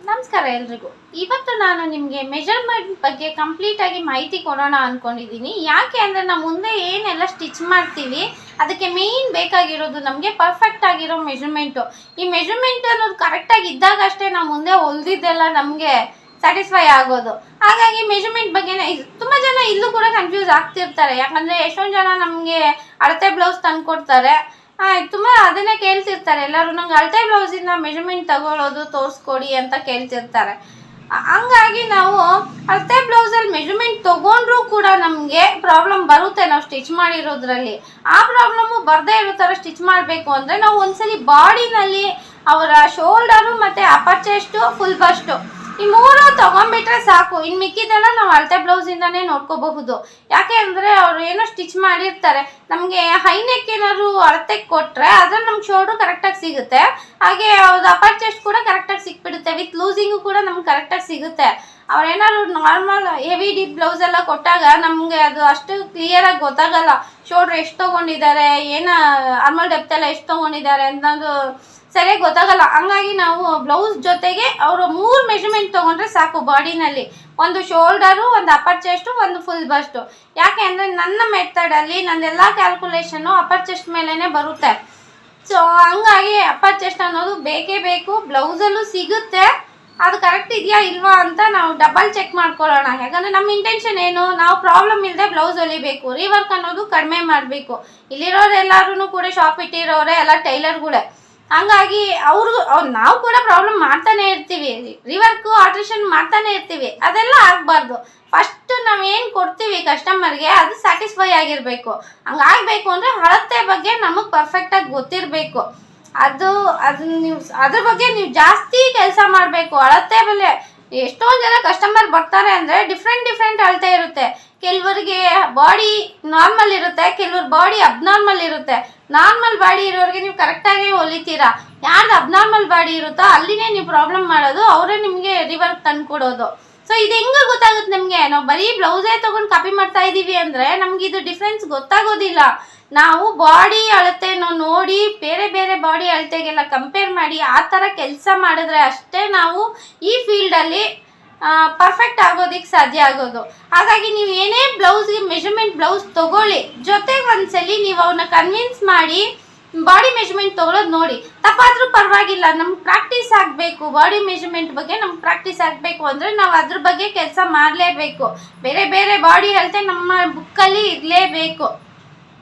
ನಮಸ್ಕಾರ ಎಲ್ರಿಗೂ. ಇವತ್ತು ನಾನು ನಿಮಗೆ ಮೆಜರ್ಮೆಂಟ್ ಬಗ್ಗೆ ಕಂಪ್ಲೀಟಾಗಿ ಮಾಹಿತಿ ಕೊಡೋಣ ಅಂದ್ಕೊಂಡಿದ್ದೀನಿ. ಯಾಕೆ ಅಂದರೆ ನಾವು ಮುಂದೆ ಏನೆಲ್ಲ ಸ್ಟಿಚ್ ಮಾಡ್ತೀವಿ ಅದಕ್ಕೆ ಮೇಯ್ನ್ ಬೇಕಾಗಿರೋದು ನಮಗೆ ಪರ್ಫೆಕ್ಟ್ ಆಗಿರೋ ಮೆಜರ್ಮೆಂಟು. ಈ ಮೆಜರ್ಮೆಂಟ್ ಅನ್ನೋದು ಕರೆಕ್ಟಾಗಿ ಇದ್ದಾಗ ಅಷ್ಟೇ ನಾವು ಮುಂದೆ ಹೊಲ್ದಿದ್ದೆಲ್ಲ ನಮಗೆ ಸ್ಯಾಟಿಸ್ಫೈ ಆಗೋದು. ಹಾಗಾಗಿ ಮೆಜರ್ಮೆಂಟ್ ಬಗ್ಗೆ ತುಂಬ ಜನ ಇಲ್ಲೂ ಕೂಡ ಕನ್ಫ್ಯೂಸ್ ಆಗ್ತಿರ್ತಾರೆ. ಯಾಕಂದರೆ ಎಷ್ಟೊಂದು ಜನ ನಮಗೆ ಅಳತೆ ಬ್ಲೌಸ್ ತಂದುಕೊಡ್ತಾರೆ, ತುಂಬ ಅದನ್ನೇ ಕೇಳ್ತಿರ್ತಾರೆ ಎಲ್ಲರೂ. ನಂಗೆ ಅಳತೆ ಬ್ಲೌಸಿಂದ ಮೆಜರ್ಮೆಂಟ್ ತಗೊಳ್ಳೋದು ತೋರಿಸ್ಕೊಡಿ ಅಂತ ಕೇಳ್ತಿರ್ತಾರೆ. ಹಂಗಾಗಿ ನಾವು ಅಳತೆ ಬ್ಲೌಸಲ್ಲಿ ಮೆಜರ್ಮೆಂಟ್ ತೊಗೊಂಡ್ರೂ ಕೂಡ ನಮಗೆ ಪ್ರಾಬ್ಲಮ್ ಬರುತ್ತೆ ನಾವು ಸ್ಟಿಚ್ ಮಾಡಿರೋದ್ರಲ್ಲಿ. ಆ ಪ್ರಾಬ್ಲಮ್ಮು ಬರದೇ ಇರೋ ಥರ ಸ್ಟಿಚ್ ಮಾಡಬೇಕು ಅಂದರೆ ನಾವು ಒಂದ್ಸಲಿ ಬಾಡಿನಲ್ಲಿ ಅವರ ಶೋಲ್ಡರು ಮತ್ತು ಅಪ್ಪರ್ ಚೆಸ್ಟು ಫುಲ್ ಬಸ್ಟು ಈ ಮೂರು ತೊಗೊಂಡ್ಬಿಟ್ರೆ ಸಾಕು. ಇನ್ನು ಮಿಕ್ಕಿದೆಲ್ಲ ನಾವು ಅಳತೆ ಬ್ಲೌಸಿಂದನೇ ನೋಡ್ಕೋಬಹುದು. ಯಾಕೆ ಅಂದರೆ ಅವರು ಏನೋ ಸ್ಟಿಚ್ ಮಾಡಿರ್ತಾರೆ, ನಮಗೆ ಹೈನೆಕ್ ಏನಾದ್ರು ಅಳತೆ ಕೊಟ್ಟರೆ ಅದ್ರಲ್ಲಿ ನಮ್ಗೆ ಶೋಲ್ಡ್ರು ಕರೆಕ್ಟಾಗಿ ಸಿಗುತ್ತೆ, ಹಾಗೆ ಅವ್ರದ್ದು ಅಪ್ಪರ್ ಚೆಸ್ಟ್ ಕೂಡ ಕರೆಕ್ಟಾಗಿ ಸಿಕ್ಬಿಡುತ್ತೆ, ವಿತ್ ಲೂಸಿಂಗು ಕೂಡ ನಮ್ಗೆ ಕರೆಕ್ಟಾಗಿ ಸಿಗುತ್ತೆ. ಅವ್ರೇನಾದ್ರು ನಾರ್ಮಲ್ ಹೆವಿ ಡೀಪ್ ಬ್ಲೌಸ್ ಎಲ್ಲ ಕೊಟ್ಟಾಗ ನಮಗೆ ಅದು ಅಷ್ಟು ಕ್ಲಿಯರಾಗಿ ಗೊತ್ತಾಗಲ್ಲ ಶೋಲ್ಡ್ರ್ ಎಷ್ಟು ತೊಗೊಂಡಿದ್ದಾರೆ, ಏನು ನಾರ್ಮಲ್ ಡೆಪ್ತೆಲ್ಲ ಎಷ್ಟು ತೊಗೊಂಡಿದ್ದಾರೆ ಅನ್ನೋದು ಸರಿಯಾಗಿ ಗೊತ್ತಾಗಲ್ಲ. ಹಂಗಾಗಿ ನಾವು ಬ್ಲೌಸ್ ಜೊತೆಗೆ ಅವರು 3 ಮೆಜರ್ಮೆಂಟ್ ತೊಗೊಂಡ್ರೆ ಸಾಕು ಬಾಡಿನಲ್ಲಿ. ಒಂದು ಶೋಲ್ಡರು, ಒಂದು ಅಪ್ಪರ್ ಚೆಸ್ಟು, ಒಂದು ಫುಲ್ ಬಸ್ಟು. ಯಾಕೆ ಅಂದರೆ ನನ್ನ ಮೆಥಡಲ್ಲಿ ನಂದೆಲ್ಲ ಕ್ಯಾಲ್ಕುಲೇಷನ್ನು ಅಪ್ಪರ್ ಚೆಸ್ಟ್ ಮೇಲೇ ಬರುತ್ತೆ. ಸೊ ಹಂಗಾಗಿ ಅಪ್ಪರ್ ಚೆಸ್ಟ್ ಅನ್ನೋದು ಬೇಕೇ ಬೇಕು. ಬ್ಲೌಸಲ್ಲೂ ಸಿಗುತ್ತೆ, ಅದು ಕರೆಕ್ಟ್ ಇದೆಯಾ ಇಲ್ವಾ ಅಂತ ನಾವು ಡಬಲ್ ಚೆಕ್ ಮಾಡ್ಕೊಳ್ಳೋಣ. ಯಾಕಂದರೆ ನಮ್ಮ ಇಂಟೆನ್ಷನ್ ಏನು, ನಾವು ಪ್ರಾಬ್ಲಮ್ ಇಲ್ಲದೆ ಬ್ಲೌಸ್ ಹೊಲಿಬೇಕು, ರಿವರ್ಕ್ ಅನ್ನೋದು ಕಡಿಮೆ ಮಾಡಬೇಕು. ಇಲ್ಲಿರೋರು ಎಲ್ಲರೂ ಕೂಡ ಶಾಪ್ ಇಟ್ಟಿರೋರೆ ಎಲ್ಲ ಟೈಲರ್ಗಳೇ. ಹಂಗಾಗಿ ನಾವು ಕೂಡ ಪ್ರಾಬ್ಲಮ್ ಮಾಡ್ತಾನೆ ಇರ್ತೀವಿ, ರಿವರ್ಕು ಆಲ್ಟ್ರೇಷನ್ ಮಾಡ್ತಾನೆ ಇರ್ತೀವಿ. ಅದೆಲ್ಲ ಆಗಬಾರ್ದು. ಫಸ್ಟ್ ನಾವೇನು ಕೊಡ್ತೀವಿ ಕಸ್ಟಮರ್ಗೆ ಅದು ಸ್ಯಾಟಿಸ್ಫೈ ಆಗಿರಬೇಕು. ಹಂಗಾಗಬೇಕು ಅಂದರೆ ಅಳತೆ ಬಗ್ಗೆ ನಮಗೆ ಪರ್ಫೆಕ್ಟಾಗಿ ಗೊತ್ತಿರಬೇಕು. ನೀವು ಅದ್ರ ಬಗ್ಗೆ ನೀವು ಜಾಸ್ತಿ ಕೆಲಸ ಮಾಡಬೇಕು. ಅಳತೆ ಬೆಲೆ ಎಷ್ಟೊಂದು ಜನ ಕಸ್ಟಮರ್ ಬರ್ತಾರೆ ಅಂದರೆ ಡಿಫ್ರೆಂಟ್ ಅಳತೆ ಇರುತ್ತೆ. ಕೆಲವರಿಗೆ ಬಾಡಿ ನಾರ್ಮಲ್ ಇರುತ್ತೆ, ಕೆಲವ್ರ ಬಾಡಿ ಅಬ್ನಾರ್ಮಲ್ ಇರುತ್ತೆ. ನಾರ್ಮಲ್ ಬಾಡಿ ಇರೋರಿಗೆ ನೀವು ಕರೆಕ್ಟಾಗಿ ಹೊಲಿತೀರಾ, ಯಾರ್ದು ಅಬ್ನಾರ್ಮಲ್ ಬಾಡಿ ಇರುತ್ತೋ ಅಲ್ಲಿನೇ ನೀವು ಪ್ರಾಬ್ಲಮ್ ಮಾಡೋದು, ಅವರೇ ನಿಮಗೆ ರಿವರ್ಕ್ ತಂದು ಕೊಡೋದು. ಸೊ ಇದು ಹೆಂಗೆ ಗೊತ್ತಾಗುತ್ತೆ ನಮಗೆ? ನಾವು ಬರೀ ಬ್ಲೌಸೇ ತೊಗೊಂಡು ಕಾಪಿ ಮಾಡ್ತಾ ಇದ್ದೀವಿ ಅಂದರೆ ನಮ್ಗೆ ಇದು ಡಿಫ್ರೆನ್ಸ್ ಗೊತ್ತಾಗೋದಿಲ್ಲ. ನಾವು ಬಾಡಿ ಅಳತೆನೋ ನೋಡಿ ಬೇರೆ ಬಾಡಿ ಅಳತೆಗೆಲ್ಲ ಕಂಪೇರ್ ಮಾಡಿ ಆ ಥರ ಕೆಲಸ ಮಾಡಿದ್ರೆ ಅಷ್ಟೇ ನಾವು ಈ ಫೀಲ್ಡಲ್ಲಿ ಪರ್ಫೆಕ್ಟ್ ಆಗೋದಕ್ಕೆ ಸಾಧ್ಯ ಆಗೋದು. ಹಾಗಾಗಿ ನೀವು ಏನೇ ಬ್ಲೌಸ್ಗೆ ಮೆಜರ್ಮೆಂಟ್ ಬ್ಲೌಸ್ ತೊಗೊಳ್ಳಿ, ಜೊತೆಗೆ ಒಂದ್ಸಲಿ ನೀವು ಅವನ್ನ ಕನ್ವಿನ್ಸ್ ಮಾಡಿ ಬಾಡಿ ಮೆಜರ್ಮೆಂಟ್ ತೊಗೊಳೋದು ನೋಡಿ. ತಪ್ಪಾದರೂ ಪರವಾಗಿಲ್ಲ, ನಮ್ಗೆ ಪ್ರಾಕ್ಟೀಸ್ ಆಗಬೇಕು. ಬಾಡಿ ಮೆಜರ್ಮೆಂಟ್ ಬಗ್ಗೆ ನಮ್ಗೆ ಪ್ರಾಕ್ಟೀಸ್ ಆಗಬೇಕು ಅಂದರೆ ನಾವು ಅದ್ರ ಬಗ್ಗೆ ಕೆಲಸ ಮಾಡಲೇಬೇಕು. ಬೇರೆ ಬಾಡಿ ಅಳತೆ ನಮ್ಮ ಬುಕ್ಕಲ್ಲಿ ಇರಲೇಬೇಕು.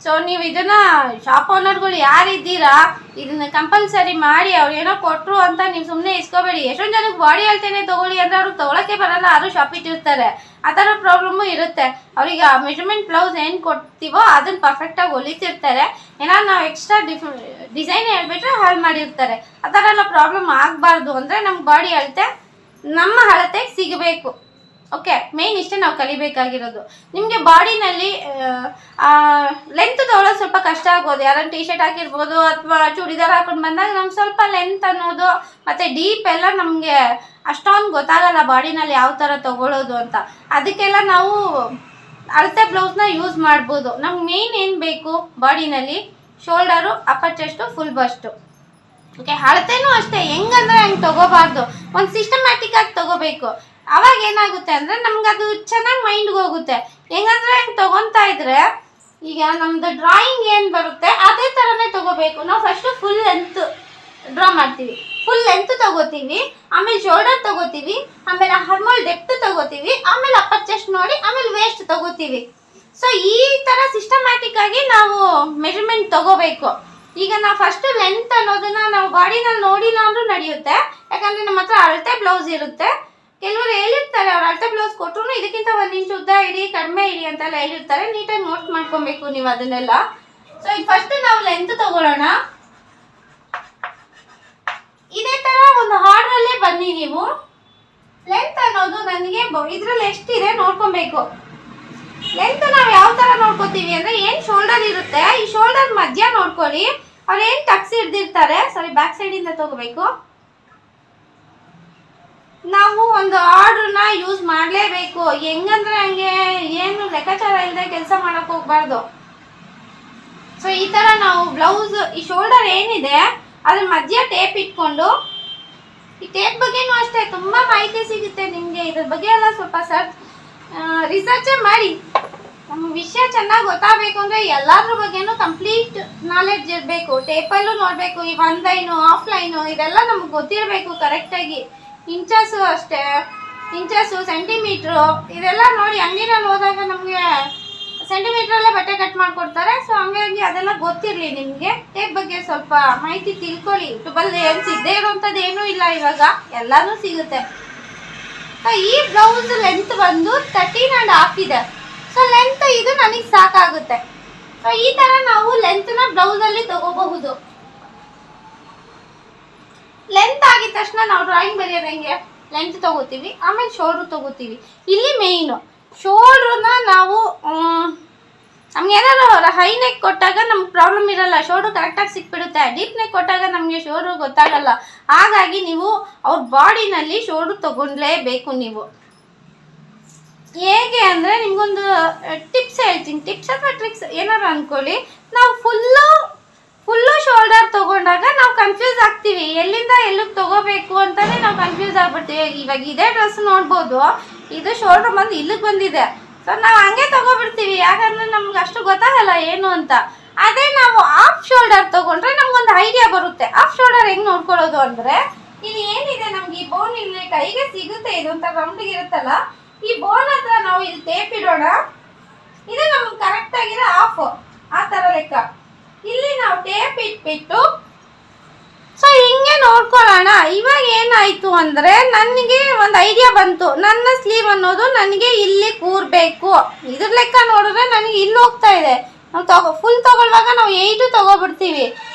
ಸೊ ನೀವು ಇದನ್ನು ಶಾಪ್ ಓನರ್ಗಳು ಯಾರಿದ್ದೀರಾ ಇದನ್ನು ಕಂಪಲ್ಸರಿ ಮಾಡಿ. ಅವ್ರು ಏನೋ ಕೊಟ್ಟರು ಅಂತ ನೀವು ಸುಮ್ಮನೆ ಇಸ್ಕೋಬೇಡಿ. ಎಷ್ಟೊಂದು ಜನಕ್ಕೆ ಬಾಡಿ ಅಳತೆನೇ ತೊಗೊಳ್ಳಿ ಅಂದರೆ ಅವ್ರಿಗೆ ತೊಗೊಳಕ್ಕೆ ಬರಲ್ಲ, ಯಾರು ಶಾಪ್ ಇಟ್ಟಿರ್ತಾರೆ. ಆ ಥರ ಪ್ರಾಬ್ಲಮ್ಮು ಇರುತ್ತೆ. ಅವ್ರಿಗೆ ಆ ಮೆಜರ್ಮೆಂಟ್ ಬ್ಲೌಸ್ ಏನು ಕೊಡ್ತೀವೋ ಅದನ್ನು ಪರ್ಫೆಕ್ಟಾಗಿ ಹೊಲಿತಿರ್ತಾರೆ. ಏನಾದ್ರು ನಾವು ಎಕ್ಸ್ಟ್ರಾ ಡಿಸೈನ್ ಹೇಳ್ಬಿಟ್ರೆ ಹಾಳು ಮಾಡಿರ್ತಾರೆ. ಆ ಥರ ಎಲ್ಲ ಪ್ರಾಬ್ಲಮ್ ಆಗಬಾರ್ದು ಅಂದರೆ ನಮ್ಗೆ ಬಾಡಿ ಅಳತೆ ನಮ್ಮ ಅಳತೆಗೆ ಸಿಗಬೇಕು. ಓಕೆ, ಮೇಯ್ನ್ ಇಷ್ಟೇ ನಾವು ಕಲಿಬೇಕಾಗಿರೋದು. ನಿಮಗೆ ಬಾಡಿನಲ್ಲಿ ಲೆಂತ್ ತೊಗೊಳೋದು ಸ್ವಲ್ಪ ಕಷ್ಟ ಆಗ್ಬೋದು. ಯಾರನ್ನು ಟಿ ಶರ್ಟ್ ಹಾಕಿರ್ಬೋದು ಅಥವಾ ಚೂಡಿದಾರ್ ಹಾಕೊಂಡು ಬಂದಾಗ ನಮ್ಗೆ ಸ್ವಲ್ಪ ಲೆಂತ್ ಅನ್ನೋದು ಮತ್ತು ಡೀಪ್ ಎಲ್ಲ ನಮಗೆ ಅಷ್ಟೊಂದು ಗೊತ್ತಾಗಲ್ಲ ಬಾಡಿನಲ್ಲಿ ಯಾವ ಥರ ತೊಗೊಳ್ಳೋದು ಅಂತ. ಅದಕ್ಕೆಲ್ಲ ನಾವು ಅಳತೆ ಬ್ಲೌಸ್ನ ಯೂಸ್ ಮಾಡ್ಬೋದು. ನಮ್ಗೆ ಮೇಯ್ನ್ ಏನು ಬೇಕು ಬಾಡಿನಲ್ಲಿ shoulder, upper chest, full bust. Okay, ಅಳತೆನೂ ಅಷ್ಟೇ ಹೆಂಗಂದ್ರೆ ಹಂಗೆ ತೊಗೋಬಾರ್ದು, ಒಂದು ಸಿಸ್ಟಮ್ಯಾಟಿಕ್ ಆಗಿ ತೊಗೋಬೇಕು. ಅವಾಗ ಏನಾಗುತ್ತೆ ಅಂದರೆ ನಮ್ಗೆ ಅದು ಚೆನ್ನಾಗಿ ಮೈಂಡ್ಗೆ ಹೋಗುತ್ತೆ. ಹೆಂಗಂದ್ರೆ ಹಂಗೆ ತೊಗೊತಾ ಇದ್ರೆ ಈಗ ನಮ್ಮದು ಡ್ರಾಯಿಂಗ್ ಏನು ಬರುತ್ತೆ ಅದೇ ಥರನೇ ತೊಗೋಬೇಕು. ನಾವು ಫಸ್ಟು ಫುಲ್ ಲೆಂತ್ ಡ್ರಾ ಮಾಡ್ತೀವಿ, ಫುಲ್ ಲೆಂತ್ ತೊಗೋತೀವಿ, ಆಮೇಲೆ ಶೋಲ್ಡರ್ ತೊಗೋತೀವಿ, ಆಮೇಲೆ ಹಾರ್ಮೋಲ್ ಡೆಪ್ತ್ ತೊಗೋತೀವಿ, ಆಮೇಲೆ ಅಪ್ಪರ್ ಚೆಸ್ಟ್ ನೋಡಿ ಆಮೇಲೆ ವೇಸ್ಟ್ ತೊಗೋತೀವಿ. ಸೊ ಈ ಥರ ಸಿಸ್ಟಮ್ಯಾಟಿಕ್ ಆಗಿ ನಾವು ಮೆಜರ್ಮೆಂಟ್ ತೊಗೋಬೇಕು. ಈಗ ನಾವು ಫಸ್ಟು ಲೆಂತ್ ಅನ್ನೋದನ್ನು ನಾವು ಬಾಡಿನಲ್ಲಿ ನೋಡಿಲ್ಲ ಅಂದರೂ ನಡೆಯುತ್ತೆ. ಯಾಕಂದರೆ ನಮ್ಮ ಹತ್ರ ಅಳತೆ ಬ್ಲೌಸ್ ಇರುತ್ತೆ. ಕೆಲವರು ಹೇಳಿರ್ತಾರೆ ಅವ್ರು ಅಳತೆ ಬ್ಲೌಸ್ ಕೊಟ್ಟರು ಇದಕ್ಕಿಂತ 1 ಇಂಚ್ ಉದ್ದ ಇಡಿ, ಕಡಿಮೆ ಇಡಿ ಅಂತೆಲ್ಲ ಹೇಳಿರ್ತಾರೆ. ನೀಟಾಗಿ ನೋಟ್ ಮಾಡ್ಕೊಬೇಕು ನೀವು ಅದನ್ನೆಲ್ಲ. ಸೊ ಈಗ ಫಸ್ಟ್ ನಾವು ಲೆಂತ್ ತಗೊಳ್ಳೋಣ. ಇದೇ ಥರ ಒಂದು ಆರ್ಡ್ರಲ್ಲೇ ಬನ್ನಿ ನೀವು. ಲೆಂತ್ ಅನ್ನೋದು ನನಗೆ ಇದರಲ್ಲಿ ಎಷ್ಟಿದೆ ನೋಡ್ಕೊಬೇಕು. ಲೆಂತ್ ನಾವು ಯಾವ ಥರ ನೋಡ್ಕೋತೀವಿ ಅಂದರೆ ಏನು ಶೋಲ್ಡರ್ ಇರುತ್ತೆ ಈ ಶೋಲ್ಡರ್ ಮಧ್ಯ ನೋಡ್ಕೊಳ್ಳಿ. ಅವ್ರು ಏನು ಟಕ್ಸ್ ಹಿಡ್ದಿರ್ತಾರೆ, ಬ್ಯಾಕ್ ಸೈಡಿಂದ ತಗೋಬೇಕು. ನಾವು ಒಂದು ಆರ್ಡ್ರನ್ನ ಯೂಸ್ ಮಾಡಲೇಬೇಕು. ಹೆಂಗಂದ್ರೆ ಹಂಗೆ ಏನು ಲೆಕ್ಕಾಚಾರ ಇಲ್ಲದೆ ಕೆಲಸ ಮಾಡೋಕ್ಕೆ ಹೋಗ್ಬಾರ್ದು. ಸೊ ಈ ಥರ ನಾವು ಬ್ಲೌಸ್ ಈ ಶೋಲ್ಡರ್ ಏನಿದೆ ಅದ್ರ ಮಧ್ಯ ಟೇಪ್ ಇಟ್ಕೊಂಡು ಈ ಟೇಪ್ ಬಗ್ಗೆನೂ ಅಷ್ಟೇ ತುಂಬ ಮಾಹಿತಿ ಸಿಗುತ್ತೆ ನಿಮಗೆ. ಇದ್ರ ಬಗ್ಗೆ ಎಲ್ಲ ಸ್ವಲ್ಪ ರಿಸರ್ಚೇ ಮಾಡಿ. ನಮ್ಮ ವಿಷಯ ಚೆನ್ನಾಗಿ ಗೊತ್ತಾಗಬೇಕು ಅಂದರೆ ಎಲ್ಲದ್ರ ಬಗ್ಗೆನೂ ಕಂಪ್ಲೀಟ್ ನಾಲೆಡ್ಜ್ ಇರಬೇಕು. ಟೇಪಲ್ಲೂ ನೋಡಬೇಕು, ಈ ಆನ್ಲೈನು ಆಫ್ಲೈನು ಇದೆಲ್ಲ ನಮ್ಗೆ ಗೊತ್ತಿರಬೇಕು ಕರೆಕ್ಟಾಗಿ. ಇಂಚಸ್ಸು ಅಷ್ಟೇ, ಇಂಚಸ್ಸು ಸೆಂಟಿಮೀಟ್ರು ಇದೆಲ್ಲ ನೋಡಿ. ಅಂಗಡಿನಲ್ಲಿ ಹೋದಾಗ ನಮಗೆ ಸೆಂಟಿಮೀಟ್ರಲ್ಲೇ ಬಟ್ಟೆ ಕಟ್ ಮಾಡಿಕೊಡ್ತಾರೆ. ಸೊ ಹಂಗಾಗಿ ಅದೆಲ್ಲ ಗೊತ್ತಿರಲಿ ನಿಮಗೆ. ಟೇಪ್ ಬಗ್ಗೆ ಸ್ವಲ್ಪ ಮಾಹಿತಿ ತಿಳ್ಕೊಳ್ಳಿ. ಯೂಟ್ಯೂಬಲ್ಲಿ ಏನು ಸಿಗದೆ ಇರೋವಂಥದ್ದು ಏನೂ ಇಲ್ಲ, ಇವಾಗ ಎಲ್ಲನೂ ಸಿಗುತ್ತೆ. ಈ ಬ್ಲೌಸ್ ಲೆಂತ್ ಬಂದು 13.5 ಇದೆ. ಸೊ ಲೆಂತ್ ಇದು ನನಗೆ ಸಾಕಾಗುತ್ತೆ. ಸೊ ಈ ಥರ ನಾವು ಲೆಂತ್ನ ಬ್ಲೌಸಲ್ಲಿ ತಗೋಬಹುದು. ಲೆಂತ್ ಆಗಿದ ತಕ್ಷಣ ನಾವು ಡ್ರಾಯಿಂಗ್ ಬರೆಯೋದು ಹೆಂಗೆ, ಲೆಂತ್ ತಗೋತೀವಿ, ಆಮೇಲೆ ಶೋಲ್ಡ್ರ್ ತಗೋತೀವಿ. ಇಲ್ಲಿ ಮೇಯ್ನು ಶೋಲ್ಡ್ರನ್ನ ನಾವು ನಮ್ಗೆ ಏನಾದ್ರು ಹೈ ನೆಕ್ ಕೊಟ್ಟಾಗ ನಮ್ಗೆ ಪ್ರಾಬ್ಲಮ್ ಇರಲ್ಲ, ಶೋಲ್ಡ್ರ್ ಕರೆಕ್ಟಾಗಿ ಸಿಕ್ಬಿಡುತ್ತೆ. ಡೀಪ್ ನೆಕ್ ಕೊಟ್ಟಾಗ ನಮಗೆ ಶೋಲ್ಡ್ರ್ ಗೊತ್ತಾಗಲ್ಲ. ಹಾಗಾಗಿ ನೀವು ಅವ್ರ ಬಾಡಿನಲ್ಲಿ ಶೋಲ್ಡ್ರ್ ತಗೊಂಡ್ಲೇಬೇಕು ನೀವು. ಹೇಗೆ ಅಂದರೆ ನಿಮ್ಗೊಂದು ಟಿಪ್ಸ್ ಹೇಳ್ತೀನಿ. ಟಿಪ್ಸ್ ಅಥವಾ ಟ್ರಿಕ್ಸ್ ಏನಾರು ಅಂದ್ಕೊಳ್ಳಿ. ನಾವು ಫುಲ್ಲು ಶೋಲ್ಡರ್ ತೊಗೊಂಡಾಗ ನಾವು ಕನ್ಫ್ಯೂಸ್ ಆಗ್ತೀವಿ, ಎಲ್ಲಿಂದ ಎಲ್ಲಿಗೆ ತೊಗೋಬೇಕು ಅಂತಲೇ ನಾವು ಕನ್ಫ್ಯೂಸ್ ಆಗ್ಬಿಡ್ತೀವಿ. ಇವಾಗ ಇದೇ ಡ್ರೆಸ್ ನೋಡ್ಬೋದು, ಇದು ಶೋಲ್ಡರ್ ಬಂದು ಇಲ್ಲಿಗೆ ಬಂದಿದೆ. ಸೊ ನಾವು ಹಂಗೆ ತೊಗೊಬಿಡ್ತೀವಿ, ಯಾಕಂದರೆ ನಮ್ಗೆ ಅಷ್ಟು ಗೊತ್ತಾಗಲ್ಲ ಏನು ಅಂತ. ಅದೇ ನಾವು ಹಾಫ್ ಶೋಲ್ಡರ್ ತೊಗೊಂಡ್ರೆ ನಮ್ಗೊಂದು ಐಡಿಯಾ ಬರುತ್ತೆ. ಹಾಫ್ ಶೋಲ್ಡರ್ ಹೆಂಗೆ ನೋಡ್ಕೊಳ್ಳೋದು ಅಂದರೆ, ಇದು ಏನಿದೆ ನಮ್ಗೆ ಈ ಬೋನ್ ಇಲ್ಲಿ ಕೈಗೆ ಸಿಗುತ್ತೆ, ಇದು ಒಂಥರ ರೌಂಡಿಗೆ ಇರುತ್ತಲ್ಲ, ಈ ಬೋನ್ ಹತ್ರ ನಾವು ಇಲ್ಲಿ ಟೇಪ್ ಇಡೋಣ. ಇದು ನಮ್ಗೆ ಕರೆಕ್ಟಾಗಿರೋ ಹಾಫ್, ಆ ಥರ ಲೆಕ್ಕ. ಇಲ್ಲಿ ನಾವು ಟೇಪ್ ಇಟ್ಬಿಟ್ಟು ಸೊ ಹಿಂಗೆ ನೋಡ್ಕೊಳ್ಳೋಣ. ಇವಾಗ ಏನಾಯಿತು ಅಂದರೆ ನನಗೆ ಒಂದು ಐಡಿಯಾ ಬಂತು. ನನ್ನ ಸ್ಲೀವ್ ಅನ್ನೋದು ನನಗೆ ಇಲ್ಲಿ ಕೂರಬೇಕು. ಇದ್ರ ಲೆಕ್ಕ ನೋಡಿದ್ರೆ ನನಗೆ ಇಲ್ಲಿ ಹೋಗ್ತಾ ಇದೆ. ನಾವು ಫುಲ್ ತೊಗೊಳ್ಳುವಾಗ ನಾವು 8 ತೊಗೊಬಿಡ್ತೀವಿ,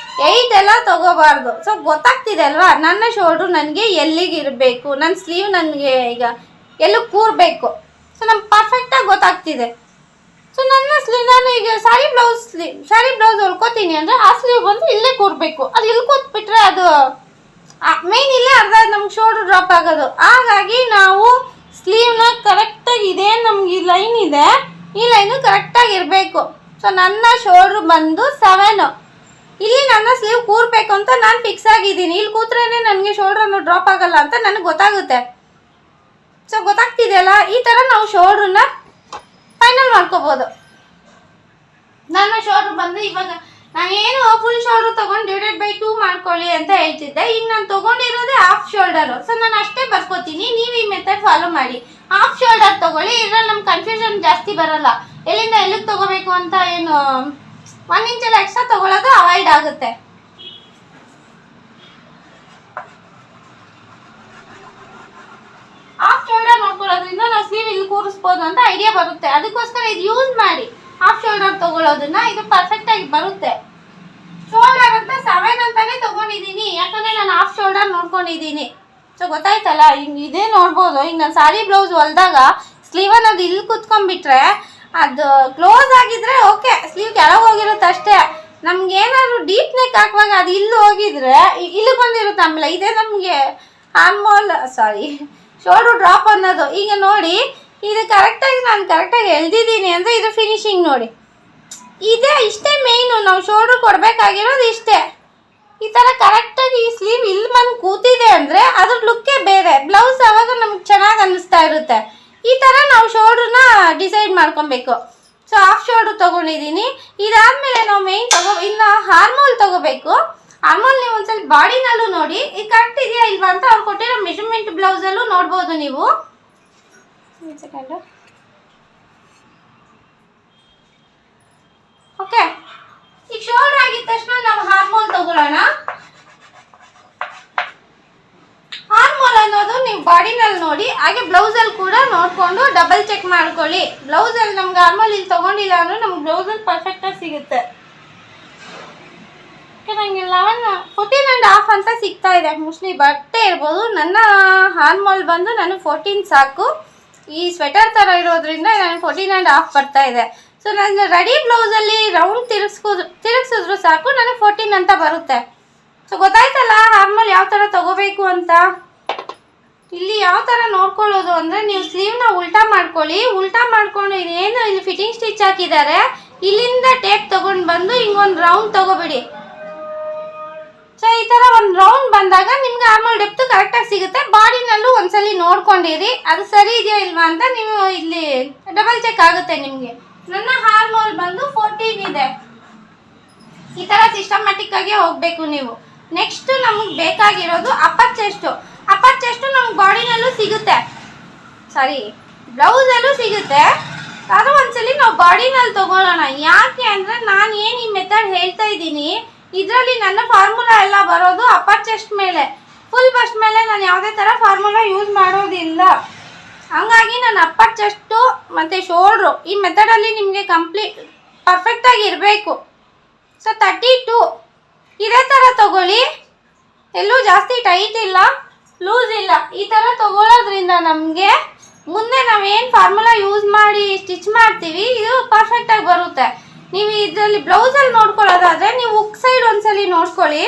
8 ಎಲ್ಲ ತೊಗೋಬಾರ್ದು. ಸೊ ಗೊತ್ತಾಗ್ತಿದೆ ಅಲ್ವಾ, ನನ್ನ ಶೋಲ್ಡ್ರು ನನಗೆ ಎಲ್ಲಿಗೆ ಇರಬೇಕು, ನನ್ನ ಸ್ಲೀವ್ ನನಗೆ ಈಗ ಎಲ್ಲೂ ಕೂರಬೇಕು. ಸೊ ನಮ್ಗೆ ಪರ್ಫೆಕ್ಟಾಗಿ ಗೊತ್ತಾಗ್ತಿದೆ. ಸೊ ನನ್ನ ಸ್ಲೀವ್, ನಾನು ಈಗ ಸಾರಿ ಬ್ಲೌಸ್ ಹೊಲ್ಕೋತೀನಿ ಅಂದರೆ ಆ ಸ್ಲೀವ್ ಬಂದು ಇಲ್ಲೇ ಕೂರಬೇಕು. ಅದು ಇಲ್ಲಿ ಕೂತ್ಬಿಟ್ರೆ ಅದು ಮೇಯ್ನ್ ಇಲ್ಲೇ ಅರ್ಧ ನಮ್ಗೆ ಶೋಲ್ಡ್ರ್ ಡ್ರಾಪ್ ಆಗೋದು. ಹಾಗಾಗಿ ನಾವು ಸ್ಲೀವ್ನ ಕರೆಕ್ಟಾಗಿ ಇದೆ, ನಮ್ಗೆ ಈ ಲೈನ್ ಇದೆ, ಈ ಲೈನು ಕರೆಕ್ಟಾಗಿ ಇರಬೇಕು. ಸೊ ನನ್ನ ಶೋಲ್ಡ್ರ್ ಬಂದು 7. ಇಲ್ಲಿ ನನ್ನ ಸ್ಲೀವ್ ಕೂರಬೇಕು ಅಂತ ನಾನು ಫಿಕ್ಸ್ ಆಗಿದ್ದೀನಿ. ಇಲ್ಲಿ ಕೂತ್ರೇ ನನಗೆ ಶೋಲ್ಡ್ರನ್ನು ಡ್ರಾಪ್ ಆಗಲ್ಲ ಅಂತ ನನಗೆ ಗೊತ್ತಾಗುತ್ತೆ. ಸೊ ಗೊತ್ತಾಗ್ತಿದೆಯಲ್ಲ, ಈ ಥರ ನಾವು ಶೋಲ್ಡ್ರನ್ನ ಫೈನಲ್ ಮಾಡ್ಕೋಬೋದು. ನನ್ನ ಶೋಲ್ಡ್ರ್ ಬಂದು ಇವಾಗ ನಾನೇನು ಫುಲ್ ಶೋಲ್ಡ್ರ್ ತೊಗೊಂಡು ಡಿವೈಡೆಡ್/2 ಮಾಡ್ಕೊಳ್ಳಿ ಅಂತ ಹೇಳ್ತಿದ್ದೆ. ಈಗ ನಾನು ತೊಗೊಂಡಿರೋದೇ ಹಾಫ್ ಶೋಲ್ಡರು. ಸೊ ನಾನು ಅಷ್ಟೇ ಬರ್ಕೋತೀನಿ. ನೀವು ಈ ಮೆಥಡ್ ಫಾಲೋ ಮಾಡಿ. ಹಾಫ್ ಶೋಲ್ಡರ್ ತೊಗೊಳ್ಳಿ, ಇದರಲ್ಲಿ ನಮ್ಗೆ ಕನ್ಫ್ಯೂಷನ್ ಜಾಸ್ತಿ ಬರಲ್ಲ. ಎಲ್ಲಿಂದ ಎಲ್ಲಿಗೆ ತೊಗೋಬೇಕು ಅಂತ ಏನು 1 ಇಂಚೆಲ್ಲ ಎಕ್ಸ್ಟ್ರಾ ತೊಗೊಳ್ಳೋದು ಅವಾಯ್ಡ್ ಆಗುತ್ತೆ. ಹಾಫ್ ಶೋಲ್ಡರ್ ನೋಡ್ಕೊಳ್ಳೋದ್ರಿಂದ ನಾವು ಸ್ಲೀವ್ ಇಲ್ಲಿ ಕೂರಿಸ್ಬೋದು ಅಂತ ಐಡಿಯಾ ಬರುತ್ತೆ. ಅದಕ್ಕೋಸ್ಕರ ಇದು ಯೂಸ್ ಮಾಡಿ ಹಾಫ್ ಶೋಲ್ಡರ್ ತೊಗೊಳ್ಳೋದನ್ನ. ಇದು ಪರ್ಫೆಕ್ಟಾಗಿ ಬರುತ್ತೆ. ಶೋಲ್ಡರ್ ಅಂತ 7 ಅಂತಾನೆ ತೊಗೊಂಡಿದ್ದೀನಿ, ಯಾಕಂದರೆ ನಾನು ಹಾಫ್ ಶೋಲ್ಡರ್ ನೋಡ್ಕೊಂಡಿದ್ದೀನಿ. ಸೊ ಗೊತ್ತಾಯ್ತಲ್ಲ, ಹಿಂಗೆ ಇದೇ ನೋಡ್ಬೋದು. ಈಗ ನಾನು ಸಾರಿ ಬ್ಲೌಸ್ ಹೊಲ್ದಾಗ ಸ್ಲೀವ್ ಅನ್ನೋದು ಇಲ್ಲಿ ಕೂತ್ಕೊಂಡ್ಬಿಟ್ರೆ ಅದು ಕ್ಲೋಸ್ ಆಗಿದ್ರೆ ಓಕೆ, ಸ್ಲೀವ್ ಕೆಳಗೆ ಹೋಗಿರುತ್ತೆ ಅಷ್ಟೇ. ನಮ್ಗೆ ಏನಾದ್ರು ಡೀಪ್ ನೆಕ್ ಹಾಕುವಾಗ ಅದು ಇಲ್ಲಿ ಹೋಗಿದ್ರೆ ಇಲ್ಲಿ ಬಂದಿರುತ್ತೆ. ಆಮೇಲೆ ಇದೇ ನಮಗೆ ಶೋಲ್ಡ್ರ್ ಡ್ರಾಪ್ ಅನ್ನೋದು. ಈಗ ನೋಡಿ, ಇದು ಕರೆಕ್ಟಾಗಿ ನಾನು ಕರೆಕ್ಟಾಗಿ ಎಳ್ದಿದ್ದೀನಿ ಅಂದರೆ ಇದು ಫಿನಿಶಿಂಗ್ ನೋಡಿ. ಇಷ್ಟೇ ಮೇಯ್ನು, ನಾವು ಶೋಲ್ಡ್ರ್ ಕೊಡಬೇಕಾಗಿರೋದು ಇಷ್ಟೇ. ಈ ಥರ ಕರೆಕ್ಟಾಗಿ ಈ ಸ್ಲೀವ್ ಇಲ್ಲಿ ಬಂದು ಕೂತಿದೆ ಅಂದರೆ ಅದ್ರ ಲುಕ್ಕೇ ಬೇರೆ. ಬ್ಲೌಸ್ ಆವಾಗ ನಮ್ಗೆ ಚೆನ್ನಾಗಿ ಅನ್ನಿಸ್ತಾ ಇರುತ್ತೆ. ಈ ಥರ ನಾವು ಶೋಲ್ಡ್ರನ್ನ ಡಿಸೈಡ್ ಮಾಡ್ಕೊಬೇಕು. ಸೊ ಹಾಫ್ ಶೋಲ್ಡ್ರ್ ತೊಗೊಂಡಿದ್ದೀನಿ. ಇದಾದಮೇಲೆ ನಾವು ಮೇಯ್ನ್ ಇನ್ನು ಆರ್ಮೋಲ್ ತೊಗೋಬೇಕು. ಆರ್ಮೋಲ್ ನೀವು ಒಂದ್ಸಲ ಬಾಡಿನಲ್ಲೂ ನೋಡಿ, ಇದು ಕರೆಕ್ಟ್ ಇದೆಯಾ ಇಲ್ವಾ ಅಂತ ಅವ್ರು ಕೊಟ್ಟಿರೋ ಮೆಷರ್ಮೆಂಟ್ ಬ್ಲೌಸಲ್ಲೂ ನೋಡ್ಬೋದು ನೀವು. Second okay. ಈಗ ಶೋಲ್ಡರ್ ಆಗಿದ ತಕ್ಷಣ ನಾವು ಆರ್ಮೋಲ್ ತಗೊಳ್ಳೋಣ. ಆರ್ಮೋಲ್ ಅನ್ನೋದು ನೀವು ಬಾಡಿನಲ್ಲಿ ನೋಡಿ, ಹಾಗೆ ಬ್ಲೌಸಲ್ಲಿ ಕೂಡ ನೋಡಿಕೊಂಡು ಡಬಲ್ ಚೆಕ್ ಮಾಡ್ಕೊಳ್ಳಿ. ಬ್ಲೌಸಲ್ಲಿ ನಮ್ಗೆ ಆರ್ಮೋಲ್ ಇಲ್ಲಿ ತೊಗೊಂಡಿಲ್ಲ ಅಂದರೆ ನಮ್ಗೆ ಬ್ಲೌಸಲ್ಲಿ ಪರ್ಫೆಕ್ಟಾಗಿ ಸಿಗುತ್ತೆ. ನನಗೆ 14.5 ಅಂತ ಸಿಗ್ತಾ ಇದೆ. ಮೋಸ್ಟ್ಲಿ ಬಟ್ಟೆ ಇರ್ಬೋದು. ನನ್ನ ಆರ್ಮೋಲ್ ಬಂದು ನನಗೆ 14 ಸಾಕು. ಈ ಸ್ವೆಟರ್ ಥರ ಇರೋದ್ರಿಂದ ನನಗೆ 14.5 ಬರ್ತಾ ಇದೆ. ಸೊ ನಾನು ರೆಡಿ ಬ್ಲೌಸಲ್ಲಿ ರೌಂಡ್ ತಿರುಗಿಸಿದ್ರು ಸಾಕು, ನನಗೆ 14 ಅಂತ ಬರುತ್ತೆ. ಸೊ ಗೊತ್ತಾಯ್ತಲ್ಲ ಆರ್ಮೋಲ್ ಯಾವ ಥರ ತೊಗೋಬೇಕು ಅಂತ. ಇಲ್ಲಿ ಯಾವ ಥರ ನೋಡ್ಕೊಳ್ಳೋದು ಅಂದರೆ, ನೀವು ಸ್ಲೀವ್ನ ಉಲ್ಟಾ ಮಾಡ್ಕೊಳ್ಳಿ. ಉಲ್ಟಾ ಮಾಡ್ಕೊಂಡು ಇದೇನು ಇಲ್ಲಿ ಫಿಟ್ಟಿಂಗ್ ಸ್ಟಿಚ್ ಹಾಕಿದ್ದಾರೆ, ಇಲ್ಲಿಂದ ಟೇಪ್ ತೊಗೊಂಡು ಬಂದು ಹಿಂಗೊಂದು ರೌಂಡ್ ತೊಗೋಬಿಡಿ. ಸೊ ಈ ಥರ ಒಂದು ರೌಂಡ್ ಬಂದಾಗ ನಿಮ್ಗೆ ಆರ್ಮೋಲ್ ಡೆಪ್ತು ಕರೆಕ್ಟಾಗಿ ಸಿಗುತ್ತೆ. ಬಾಡಿನಲ್ಲೂ ಒಂದ್ಸಲಿ ನೋಡ್ಕೊಂಡಿರಿ ಅದು ಸರಿ ಇದೆಯಾ ಇಲ್ವಾ ಅಂತ ನೀವು ಇಲ್ಲಿ ಡಬಲ್ ಚೆಕ್ ಆಗುತ್ತೆ ನಿಮಗೆ. ನನ್ನ ಹಾರ್ಮೋಲ್ ಬಂದು 14 ಇದೆ. ಈ ಥರ ಸಿಸ್ಟಮ್ಯಾಟಿಕ್ ಆಗಿ ಹೋಗಬೇಕು ನೀವು. ನೆಕ್ಸ್ಟ್ ನಮಗೆ ಬೇಕಾಗಿರೋದು ಅಪ್ಪರ್ ಚೆಸ್ಟು. ಅಪ್ಪರ್ ಚೆಸ್ಟು ನಮ್ಗೆ ಬಾಡಿನಲ್ಲೂ ಸಿಗುತ್ತೆ, ಸಾರಿ ಬ್ಲೌಸಲ್ಲೂ ಸಿಗುತ್ತೆ. ಅದು ಒಂದ್ಸಲಿ ನಾವು ಬಾಡಿನಲ್ಲಿ ತಗೊಳ್ಳೋಣ. ಯಾಕೆ ಅಂದರೆ ನಾನು ಏನು ಈ ಮೆಥಡ್ ಹೇಳ್ತಾ ಇದ್ದೀನಿ ಇದರಲ್ಲಿ ನನ್ನ ಫಾರ್ಮುಲಾ ಎಲ್ಲ ಬರೋದು ಅಪ್ಪರ್ ಚೆಸ್ಟ್ ಮೇಲೆ. ಫುಲ್ ಬಸ್ಟ್ ಮೇಲೆ ನಾನು ಯಾವುದೇ ಥರ ಫಾರ್ಮುಲಾ ಯೂಸ್ ಮಾಡೋದಿಲ್ಲ. ಹಂಗಾಗಿ ನಾನು ಅಪ್ಪರ್ ಚೆಸ್ಟು ಮತ್ತು ಶೋಲ್ಡ್ರು ಈ ಮೆಥಡಲ್ಲಿ ನಿಮಗೆ ಪರ್ಫೆಕ್ಟಾಗಿ ಇರಬೇಕು. ಸೊ 32 ಇದೇ ಥರ ತಗೊಳ್ಳಿ. ಎಲ್ಲೂ ಜಾಸ್ತಿ ಟೈಟ್ ಇಲ್ಲ, ಲೂಸ್ ಇಲ್ಲ. ಈ ಥರ ತಗೊಳ್ಳೋದ್ರಿಂದ ನಮಗೆ ಮುಂದೆ ನಾವೇನು ಫಾರ್ಮುಲಾ ಯೂಸ್ ಮಾಡಿ ಸ್ಟಿಚ್ ಮಾಡ್ತೀವಿ ಇದು ಪರ್ಫೆಕ್ಟಾಗಿ ಬರುತ್ತೆ. ನೀವು ಇದರಲ್ಲಿ ಬ್ಲೌಸಲ್ಲಿ ನೋಡ್ಕೊಳ್ಳೋದಾದರೆ ನೀವು ಹುಕ್ ಸೈಡ್ ಒಂದ್ಸಲಿ ನೋಡ್ಕೊಳ್ಳಿ.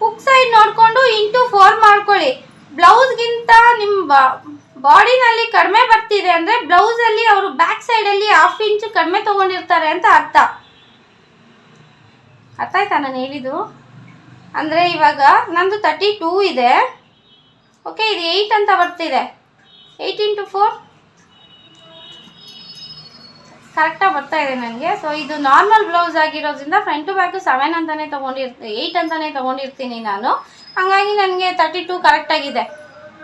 ಹುಕ್ ಸೈಡ್ ನೋಡಿಕೊಂಡು ಇಂಟು 4 ಮಾಡ್ಕೊಳ್ಳಿ. ಬ್ಲೌಸ್ಗಿಂತ ನಿಮ್ಮ ಬಾಡಿನಲ್ಲಿ ಕಡಿಮೆ ಬರ್ತಿದೆ ಅಂದರೆ ಬ್ಲೌಸಲ್ಲಿ ಅವರು ಬ್ಯಾಕ್ ಸೈಡಲ್ಲಿ 1/2 ಇಂಚು ಕಡಿಮೆ ತೊಗೊಂಡಿರ್ತಾರೆ ಅಂತ ಅರ್ಥ. ಅರ್ಥ ಆಯ್ತಾ ನಾನು ಹೇಳಿದ್ದು? ಅಂದರೆ ಇವಾಗ ನಂದು 32 ಇದೆ, ಓಕೆ, ಇದು 8 ಅಂತ ಬರ್ತಿದೆ. 8 × 4 ಕರೆಕ್ಟಾಗಿ ಬರ್ತಾ ಇದೆ ನನಗೆ. ಸೊ ಇದು ನಾರ್ಮಲ್ ಬ್ಲೌಸ್ ಆಗಿರೋದ್ರಿಂದ ಫ್ರಂಟ್ ಟು ಬ್ಯಾಕು 7 ಅಂತಲೇ ತೊಗೊಂಡಿರ್ತೀನಿ, 8 ಅಂತಲೇ ತೊಗೊಂಡಿರ್ತೀನಿ ನಾನು. ಹಾಗಾಗಿ ನನಗೆ 32 ಕರೆಕ್ಟಾಗಿದೆ.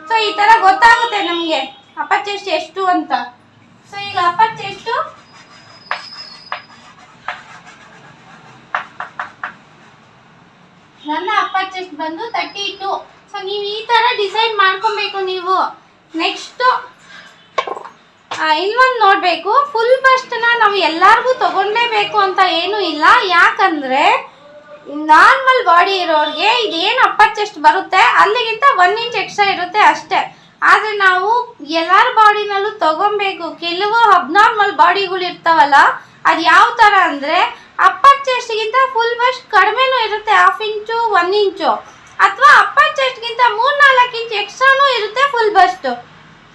ಸೊ ಈ ಥರ ಗೊತ್ತಾಗುತ್ತೆ ನಮಗೆ ಅಪ್ಪರ್ ಚೆಸ್ಟ್ ಎಷ್ಟು ಅಂತ. ಸೊ ಈಗ ಅಪ್ಪರ್ ಚೆಸ್ಟು ನನ್ನ ಅಪ್ಪರ್ ಚೆಸ್ಟ್ ಬಂದು 32. ಸೊ ನೀವು ಈ ಥರ ಡಿಸೈಡ್ ಮಾಡ್ಕೊಬೇಕು ನೀವು. ನೆಕ್ಸ್ಟು ಇಲ್ಲೊಂದು ನೋಡಬೇಕು, ಫುಲ್ ಬಸ್ಟನ್ನ ನಾವು ಎಲ್ಲರಿಗೂ ತೊಗೊಳ್ಲೇಬೇಕು ಅಂತ ಏನೂ ಇಲ್ಲ. ಯಾಕಂದರೆ ನಾರ್ಮಲ್ ಬಾಡಿ ಇರೋರಿಗೆ ಇದೇನು ಅಪ್ಪರ್ ಚೆಸ್ಟ್ ಬರುತ್ತೆ ಅಲ್ಲಿಗಿಂತ 1 ಇಂಚ್ ಎಕ್ಸ್ಟ್ರಾ ಇರುತ್ತೆ ಅಷ್ಟೇ. ಆದರೆ ನಾವು ಎಲ್ಲರ ಬಾಡಿನಲ್ಲೂ ತೊಗೊಬೇಕು. ಕೆಲವು ಅಬ್ನಾರ್ಮಲ್ ಬಾಡಿಗಳು ಇರ್ತಾವಲ್ಲ, ಅದು ಯಾವ ಥರ ಅಂದರೆ ಅಪ್ಪರ್ ಚೆಸ್ಟ್ಗಿಂತ ಫುಲ್ ಬಸ್ಟ್ ಕಡಿಮೆನೂ ಇರುತ್ತೆ, 1/2 ಇಂಚು 1 ಇಂಚು, ಅಥವಾ ಅಪ್ಪರ್ ಚೆಸ್ಟ್ಗಿಂತ 3-4 ಇಂಚ್ ಎಕ್ಸ್ಟ್ರಾನೂ ಇರುತ್ತೆ ಫುಲ್ ಬಸ್ಟು.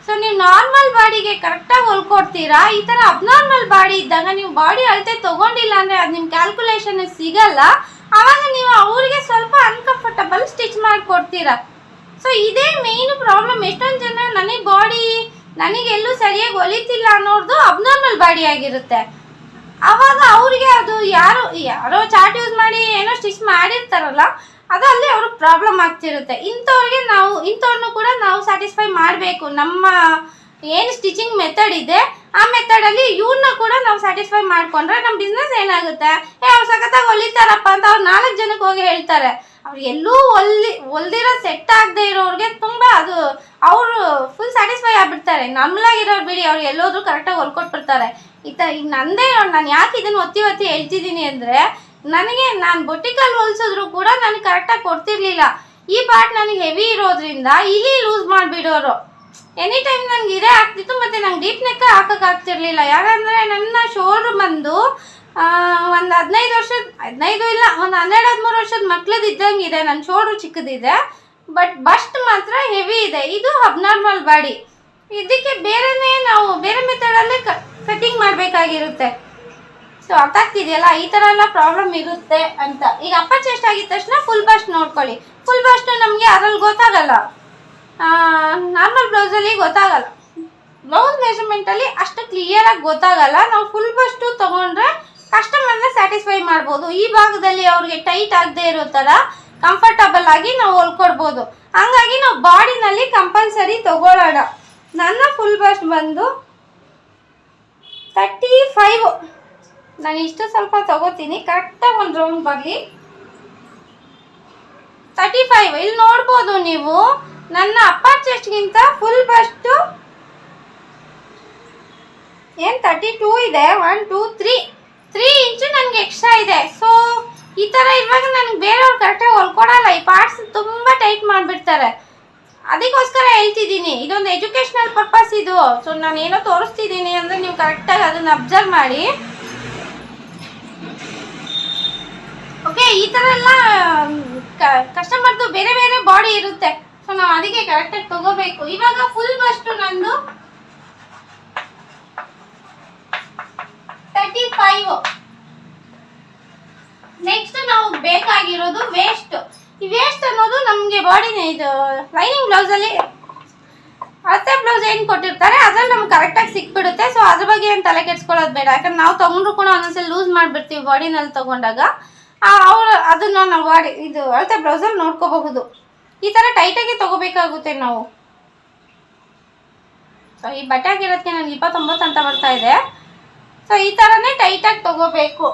ಸೊ ನೀವು ನಾರ್ಮಲ್ ಬಾಡಿಗೆ ಕರೆಕ್ಟಾಗಿ ಹೊಲ್ಕೊಡ್ತೀರಾ. ಈ ಥರ ಅಬ್ನಾರ್ಮಲ್ ಬಾಡಿ ಇದ್ದಾಗ ನೀವು ಬಾಡಿ ಅಳತೆ ತೊಗೊಂಡಿಲ್ಲ ಅಂದರೆ ಅದು ನಿಮ್ಮ ಕ್ಯಾಲ್ಕುಲೇಷನ್ ಸಿಗಲ್ಲ. ಆವಾಗ ನೀವು ಅವರಿಗೆ ಸ್ವಲ್ಪ ಅನ್ಕಂಫರ್ಟಬಲ್ ಸ್ಟಿಚ್ ಮಾಡಿಕೊಡ್ತೀರಾ. ಸೊ ಇದೇ ಮೇಯ್ನ್ ಪ್ರಾಬ್ಲಮ್. ಎಷ್ಟೊಂದು ಜನ ನನಗೆಲ್ಲೂ ಸರಿಯಾಗಿ ಹೊಲಿತಿಲ್ಲ ಅನ್ನೋದು ಅಬ್ನಾರ್ಮಲ್ ಬಾಡಿ ಆಗಿರುತ್ತೆ. ಆವಾಗ ಅವರಿಗೆ ಅದು ಯಾರೋ ಚಾರ್ಟ್ ಯೂಸ್ ಮಾಡಿ ಏನೋ ಸ್ಟಿಚ್ ಮಾಡಿರ್ತಾರಲ್ಲ, ಅದು ಅಲ್ಲಿ ಅವ್ರಿಗೆ ಪ್ರಾಬ್ಲಮ್ ಆಗ್ತಿರುತ್ತೆ. ಇಂಥವ್ರನ್ನೂ ಕೂಡ ನಾವು ಸ್ಯಾಟಿಸ್ಫೈ ಮಾಡಬೇಕು. ನಮ್ಮ ಏನು ಸ್ಟಿಚಿಂಗ್ ಮೆಥಡ್ ಇದೆ ಆ ಮೆಥಡಲ್ಲಿ ಇವ್ರನ್ನ ಕೂಡ ನಾವು ಸ್ಯಾಟಿಸ್ಫೈ ಮಾಡಿಕೊಂಡ್ರೆ ನಮ್ಮ ಬಿಸ್ನೆಸ್ ಏನಾಗುತ್ತೆ, ಅವ್ರು ಸಖತ್ತಾಗಿ ಹೊಲಿತಾರಪ್ಪ ಅಂತ ಅವ್ರು 4 ಜನಕ್ಕೆ ಹೋಗಿ ಹೇಳ್ತಾರೆ. ಅವ್ರು ಎಲ್ಲೂ ಹೊಲ್ದಿರೋ ಸೆಟ್ ಆಗದೆ ಇರೋರಿಗೆ ತುಂಬ ಅದು ಅವರು ಫುಲ್ ಸ್ಯಾಟಿಸ್ಫೈ ಆಗಿಬಿಡ್ತಾರೆ. ನಾರ್ಮಲಾಗಿರೋರು ಬಿಡಿ, ಅವ್ರು ಎಲ್ಲೋದ್ರೂ ಕರೆಕ್ಟಾಗಿ ಹೊಲ್ಕೊಟ್ಬಿಡ್ತಾರೆ. ಈಗ ನಂದೇ ನಾನು ಯಾಕೆ ಇದನ್ನು ಒತ್ತಿ ಹೇಳ್ತಿದ್ದೀನಿ ಅಂದರೆ ನಾನು ಬೊಟಿಕಲ್ಲಿ ಹೊಲ್ಸಿದ್ರು ಕೂಡ ನನಗೆ ಕರೆಕ್ಟಾಗಿ ಕೊಡ್ತಿರ್ಲಿಲ್ಲ. ಈ ಪಾರ್ಟ್ ನನಗೆ ಹೆವಿ ಇರೋದ್ರಿಂದ ಇಲ್ಲಿ ಲೂಸ್ ಮಾಡಿಬಿಡೋರು. ಎನಿ ಟೈಮ್ ನನಗೆ ಇದೇ ಆಗ್ತಿತ್ತು, ಮತ್ತು ನಂಗೆ ಡೀಪ್ ನೆಕ್ ಹಾಕೋಕ್ಕಾಗ್ತಿರ್ಲಿಲ್ಲ. ಯಾಕಂದರೆ ನನ್ನ ಶೋಲ್ಡ್ರ್ ಬಂದು ಒಂದು 15 ಇಲ್ಲ, ಒಂದು 12-13 ವರ್ಷದ ಮಕ್ಳದ್ದು ಇದ್ದಂಗಿದೆ. ನನ್ನ ಶೋಲ್ಡ್ರು ಚಿಕ್ಕದಿದೆ, ಬಟ್ ಬಸ್ಟ್ ಮಾತ್ರ ಹೆವಿ ಇದೆ. ಇದು ಅಬ್ನಾರ್ಮಲ್ ಬಾಡಿ. ಇದಕ್ಕೆ ನಾವು ಬೇರೆ ಮೆಥಡಲ್ಲೇ ಕಟಿಂಗ್ ಮಾಡಬೇಕಾಗಿರುತ್ತೆ. ಸೊ ಅರ್ಥ ಆಗ್ತಿದೆಯಲ್ಲ, ಈ ಥರ ಎಲ್ಲ ಪ್ರಾಬ್ಲಮ್ ಇರುತ್ತೆ ಅಂತ. ಈಗ ಅಪ್ಪರ್ ಚೆಸ್ಟ್ ಆಗಿದ ತಕ್ಷಣ ಫುಲ್ ಬಸ್ಟ್ ನೋಡ್ಕೊಳ್ಳಿ. ಫುಲ್ ಬಸ್ಟು ನಮಗೆ ಅದ್ರಲ್ಲಿ ಗೊತ್ತಾಗಲ್ಲ, ನಾರ್ಮಲ್ ಬ್ಲೌಸಲ್ಲಿ ಗೊತ್ತಾಗಲ್ಲ. ಬ್ಲೌಸ್ ಮೆಷರ್ಮೆಂಟಲ್ಲಿ ಅಷ್ಟು ಕ್ಲಿಯರಾಗಿ ಗೊತ್ತಾಗಲ್ಲ. ನಾವು ಫುಲ್ ಬಸ್ಟು ತೊಗೊಂಡ್ರೆ ಕಸ್ಟಮರ್ನ ಸ್ಯಾಟಿಸ್ಫೈ ಮಾಡ್ಬೋದು. ಈ ಭಾಗದಲ್ಲಿ ಅವ್ರಿಗೆ ಟೈಟ್ ಆಗದೆ ಇರೋ ಥರ ಕಂಫರ್ಟಬಲ್ ಆಗಿ ನಾವು ಹೊಲ್ಕೊಡ್ಬೋದು. ಹಂಗಾಗಿ ನಾವು ಬಾಡಿನಲ್ಲಿ ಕಂಪಲ್ಸರಿ ತೊಗೊಳ್ಳೋಣ. ನನ್ನ ಫುಲ್ ಬಸ್ಟ್ ಬಂದು 35. ನಾನು ಇಷ್ಟು ಸ್ವಲ್ಪ ತೊಗೋತೀನಿ, ಕರೆಕ್ಟಾಗಿ ಒಂದು ರೌಂಡ್ ಬರಲಿ. 35 ಇಲ್ಲಿ ನೋಡ್ಬೋದು ನೀವು. ನನ್ನ ಅಪ್ಪರ್ ಚೆಸ್ಟ್ಗಿಂತ ಫುಲ್ ಬಸ್ಟು ಏನು 32 ಇದೆ. 1 2 3 ಇಂಚು ನನಗೆ ಎಕ್ಸ್ಟ್ರಾ ಇದೆ. ಸೊ ಈ ಥರ ಇರುವಾಗ ನನಗೆ ಬೇರೆಯವ್ರು ಕರೆಕ್ಟಾಗಿ ಹೊಲ್ಕೊಡಲ್ಲ. ಈ ಪಾರ್ಟ್ಸ್ ತುಂಬ ಟೈಟ್ ಮಾಡಿಬಿಡ್ತಾರೆ. ಅದಕ್ಕೋಸ್ಕರ ಹೇಳ್ತಿದ್ದೀನಿ, ಇದೊಂದು ಎಜುಕೇಷ್ನಲ್ ಪರ್ಪಸ್ ಇದು. ಸೊ ನಾನು ಏನೋ ತೋರಿಸ್ತಿದ್ದೀನಿ ಅಂದರೆ ನೀವು ಕರೆಕ್ಟಾಗಿ ಅದನ್ನು ಅಬ್ಸರ್ವ್ ಮಾಡಿ. ಓಕೆ, ಈ ಥರ ಎಲ್ಲ ಕಸ್ಟಮರ್ದು ಬೇರೆ ಬೇರೆ ಬಾಡಿ ಇರುತ್ತೆ. ಸೊ ನಾವು ಅದಕ್ಕೆ ಕರೆಕ್ಟಾಗಿ ತಗೋಬೇಕು. ಇವಾಗ ಫುಲ್ ಬಸ್ಟು ನಂದು 35. ನೆಕ್ಸ್ಟ್ ನಾವು ಬೇಕಾಗಿರೋದು ವೇಸ್ಟ್. ಈ ವೇಸ್ಟ್ ಅನ್ನೋದು ನಮಗೆ ಬಾಡಿನೇ ಇದು ಲೈನಿಂಗ್ ಬ್ಲೌಸಲ್ಲಿ ಅಳತೆ ಬ್ಲೌಸ್ ಏನು ಕೊಟ್ಟಿರ್ತಾರೆ ಅದ್ರಲ್ಲಿ ನಮ್ಗೆ ಕರೆಕ್ಟಾಗಿ ಸಿಕ್ಬಿಡುತ್ತೆ. ಸೊ ಅದ್ರ ಬಗ್ಗೆ ಏನು ತಲೆ ಕೆಡ್ಸ್ಕೊಳ್ಳೋದು ಬೇಡ. ಯಾಕಂದ್ರೆ ನಾವು ತೊಗೊಂಡ್ರು ಕೂಡ ಒಂದೊಂದ್ಸಲ ಲೂಸ್ ಮಾಡಿಬಿಡ್ತೀವಿ ಬಾಡಿನಲ್ಲಿ ತೊಗೊಂಡಾಗ. ಅವರು ಅದನ್ನು ನಾವು ಇದು ಅಳತೆ ಬ್ಲೌಸಲ್ಲಿ ನೋಡ್ಕೋಬಹುದು. ಈ ಥರ ಟೈಟಾಗಿ ತೊಗೋಬೇಕಾಗುತ್ತೆ ನಾವು. ಸೊ ಈ ಬಟ್ಟೆ ಆಗಿರೋದಕ್ಕೆ ನನಗೆ 29 ಅಂತ ಬರ್ತಾ ಇದೆ. ಸೊ ಈ ಥರನೇ ಟೈಟಾಗಿ ತೊಗೋಬೇಕು.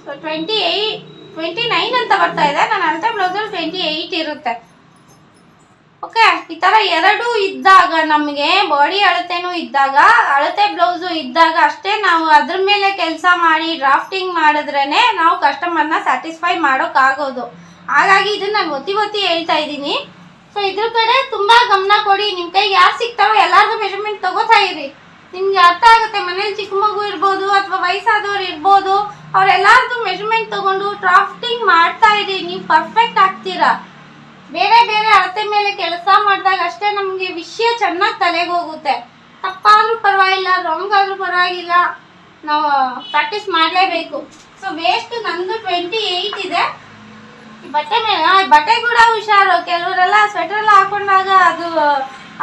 ಸೊ 29 ಅಂತ ಬರ್ತಾ ಇದೆ. ನಾನು ಅಳತೆ ಬ್ಲೌಸಲ್ಲಿ 28 ಇರುತ್ತೆ. ಓಕೆ, ಈ ಥರ ಎರಡು ಇದ್ದಾಗ ನಮಗೆ ಬಾಡಿ ಅಳತೆನೂ ಇದ್ದಾಗ ಅಳತೆ ಬ್ಲೌಸು ಇದ್ದಾಗ ಅಷ್ಟೇ ನಾವು ಅದ್ರ ಮೇಲೆ ಕೆಲಸ ಮಾಡಿ ಡ್ರಾಫ್ಟಿಂಗ್ ಮಾಡಿದ್ರೇ ನಾವು ಕಸ್ಟಮರ್ನ ಸ್ಯಾಟಿಸ್ಫೈ ಮಾಡೋಕ್ಕಾಗೋದು. ಹಾಗಾಗಿ ಇದನ್ನು ನಾನು ಒತ್ತಿ ಹೇಳ್ತಾ ಇದ್ದೀನಿ. ಸೊ ಇದ್ರ ಕಡೆ ತುಂಬ ಗಮನ ಕೊಡಿ. ನಿಮ್ಮ ಕೈಗೆ ಯಾರು ಸಿಗ್ತಾರೋ ಎಲ್ಲರಿಗೂ ಮೆಷರ್ಮೆಂಟ್ ತೊಗೋತಾ ಇರಿ. ನಿಮ್ಗೆ ಅರ್ಥ ಆಗುತ್ತೆ. ಮನೇಲಿ ಚಿಕ್ಕ ಮಗು ಇರ್ಬೋದು ಅಥವಾ ವಯಸ್ಸಾದವ್ರು ಇರ್ಬೋದು, ಅವರೆಲ್ಲರದ್ದು ಮೆಷರ್ಮೆಂಟ್ ತೊಗೊಂಡು ಡ್ರಾಫ್ಟಿಂಗ್ ಮಾಡ್ತಾ ಇರಿ. ನೀವು ಪರ್ಫೆಕ್ಟ್ ಆಗ್ತೀರಾ. ಬೇರೆ ಬೇರೆ ಅಳತೆ ಮೇಲೆ ಕೆಲಸ ಮಾಡಿದಾಗ ಅಷ್ಟೇ ನಮಗೆ ವಿಷಯ ಚೆನ್ನಾಗಿ ತಲೆಗೆ ಹೋಗುತ್ತೆ. ತಪ್ಪಾದರೂ ಪರವಾಗಿಲ್ಲ, ರಾಂಗ್ ಆದರೂ ಪರವಾಗಿಲ್ಲ, ನಾವು ಪ್ರಾಕ್ಟೀಸ್ ಮಾಡಲೇಬೇಕು. ಸೊ ವೇಸ್ಟ್ ನಂದು 28 ಇದೆ. ಬಟ್ಟೆ ಮೇಲೆ ಬಟ್ಟೆ ಕೂಡ ಹುಷಾರು. ಕೆಲವರೆಲ್ಲ ಸ್ವೆಟರ್ ಎಲ್ಲ ಹಾಕೊಂಡಾಗ ಅದು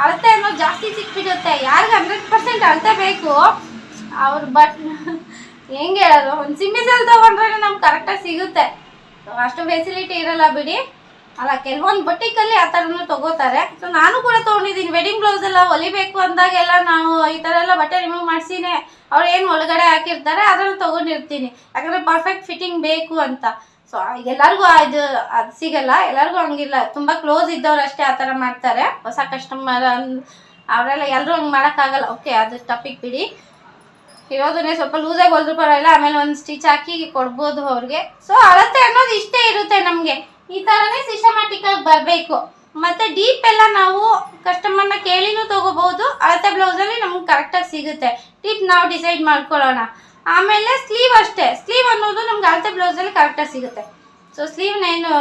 ಅಳತೆ ಅನ್ನೋದು ಜಾಸ್ತಿ ಸಿಕ್ಬಿಡುತ್ತೆ. ಯಾರಿಗೆ 100% ಅಳತೆ ಬೇಕು ಅವ್ರು ಹೆಂಗೆ ಹೇಳೋದು, ಒಂದು ಸಿಮ್ಮಿಸಲ್ಲಿ ತೊಗೊಂಡ್ರೆ ನಮ್ಗೆ ಕರೆಕ್ಟಾಗಿ ಸಿಗುತ್ತೆ. ಅಷ್ಟು ಫೆಸಿಲಿಟಿ ಇರಲ್ಲ ಬಿಡಿ. ಅಲ್ಲ, ಕೆಲವೊಂದು ಬಟ್ಟಿಕಲ್ಲಿ ಆ ಥರನೂ ತೊಗೋತಾರೆ. ಸೊ ನಾನು ಕೂಡ ತೊಗೊಂಡಿದ್ದೀನಿ. ವೆಡ್ಡಿಂಗ್ ಬ್ಲೌಸ್ ಎಲ್ಲ ಹೊಲಿಬೇಕು ಅಂದಾಗೆಲ್ಲ ನಾವು ಈ ಥರ ಎಲ್ಲ ಬಟ್ಟೆ ರಿಮೂವ್ ಮಾಡಿಸಿನೇ ಅವ್ರು ಏನು ಒಳಗಡೆ ಹಾಕಿರ್ತಾರೆ ಅದರಲ್ಲಿ ತೊಗೊಂಡಿರ್ತೀನಿ. ಯಾಕಂದರೆ ಪರ್ಫೆಕ್ಟ್ ಫಿಟ್ಟಿಂಗ್ ಬೇಕು ಅಂತ. ಸೊ ಎಲ್ಲರಿಗೂ ಅದು ಸಿಗಲ್ಲ, ಎಲ್ಲರಿಗೂ ಹಂಗಿಲ್ಲ. ತುಂಬ ಕ್ಲೋಸ್ ಇದ್ದವ್ರು ಅಷ್ಟೇ ಆ ಥರ ಮಾಡ್ತಾರೆ. ಹೊಸ ಕಸ್ಟಮರ್ ಅವರೆಲ್ಲ ಎಲ್ಲರೂ ಹಂಗೆ ಮಾಡೋಕ್ಕಾಗಲ್ಲ. ಓಕೆ, ಅದು ಟಾಪಿಕ್ ಬಿಡಿ. ಇರೋದನ್ನೇ ಸ್ವಲ್ಪ ಲೂಸಾಗಿ ಹೊಲಿದ್ರು ಪರವಾಗಿಲ್ಲ, ಆಮೇಲೆ ಒಂದು ಸ್ಟಿಚ್ ಹಾಕಿ ಕೊಡ್ಬೋದು ಅವ್ರಿಗೆ. ಸೊ ಅಳತೆ ಅನ್ನೋದು ಇಷ್ಟೇ ಇರುತ್ತೆ ನಮಗೆ. ಈ ಥರನೇ ಸಿಸ್ಟಮ್ಯಾಟಿಕ್ಕಾಗಿ ಬರಬೇಕು. ಮತ್ತು ಡೀಪ್ ಎಲ್ಲ ನಾವು ಕಸ್ಟಮರ್ನ ಕೇಳಿನೂ ತೊಗೋಬೋದು. ಅಳತೆ ಬ್ಲೌಸಲ್ಲಿ ನಮ್ಗೆ ಕರೆಕ್ಟಾಗಿ ಸಿಗುತ್ತೆ. ಡೀಪ್ ನಾವು ಡಿಸೈಡ್ ಮಾಡ್ಕೊಳ್ಳೋಣ. ಆಮೇಲೆ ಸ್ಲೀವ್ ಅಷ್ಟೇ. ಸ್ಲೀವ್ ಅನ್ನೋದು ನಮ್ಗೆ ಅಳತೆ ಬ್ಲೌಸಲ್ಲಿ ಕರೆಕ್ಟಾಗಿ ಸಿಗುತ್ತೆ. ಸೊ ಸ್ಲೀವ್ನೇನು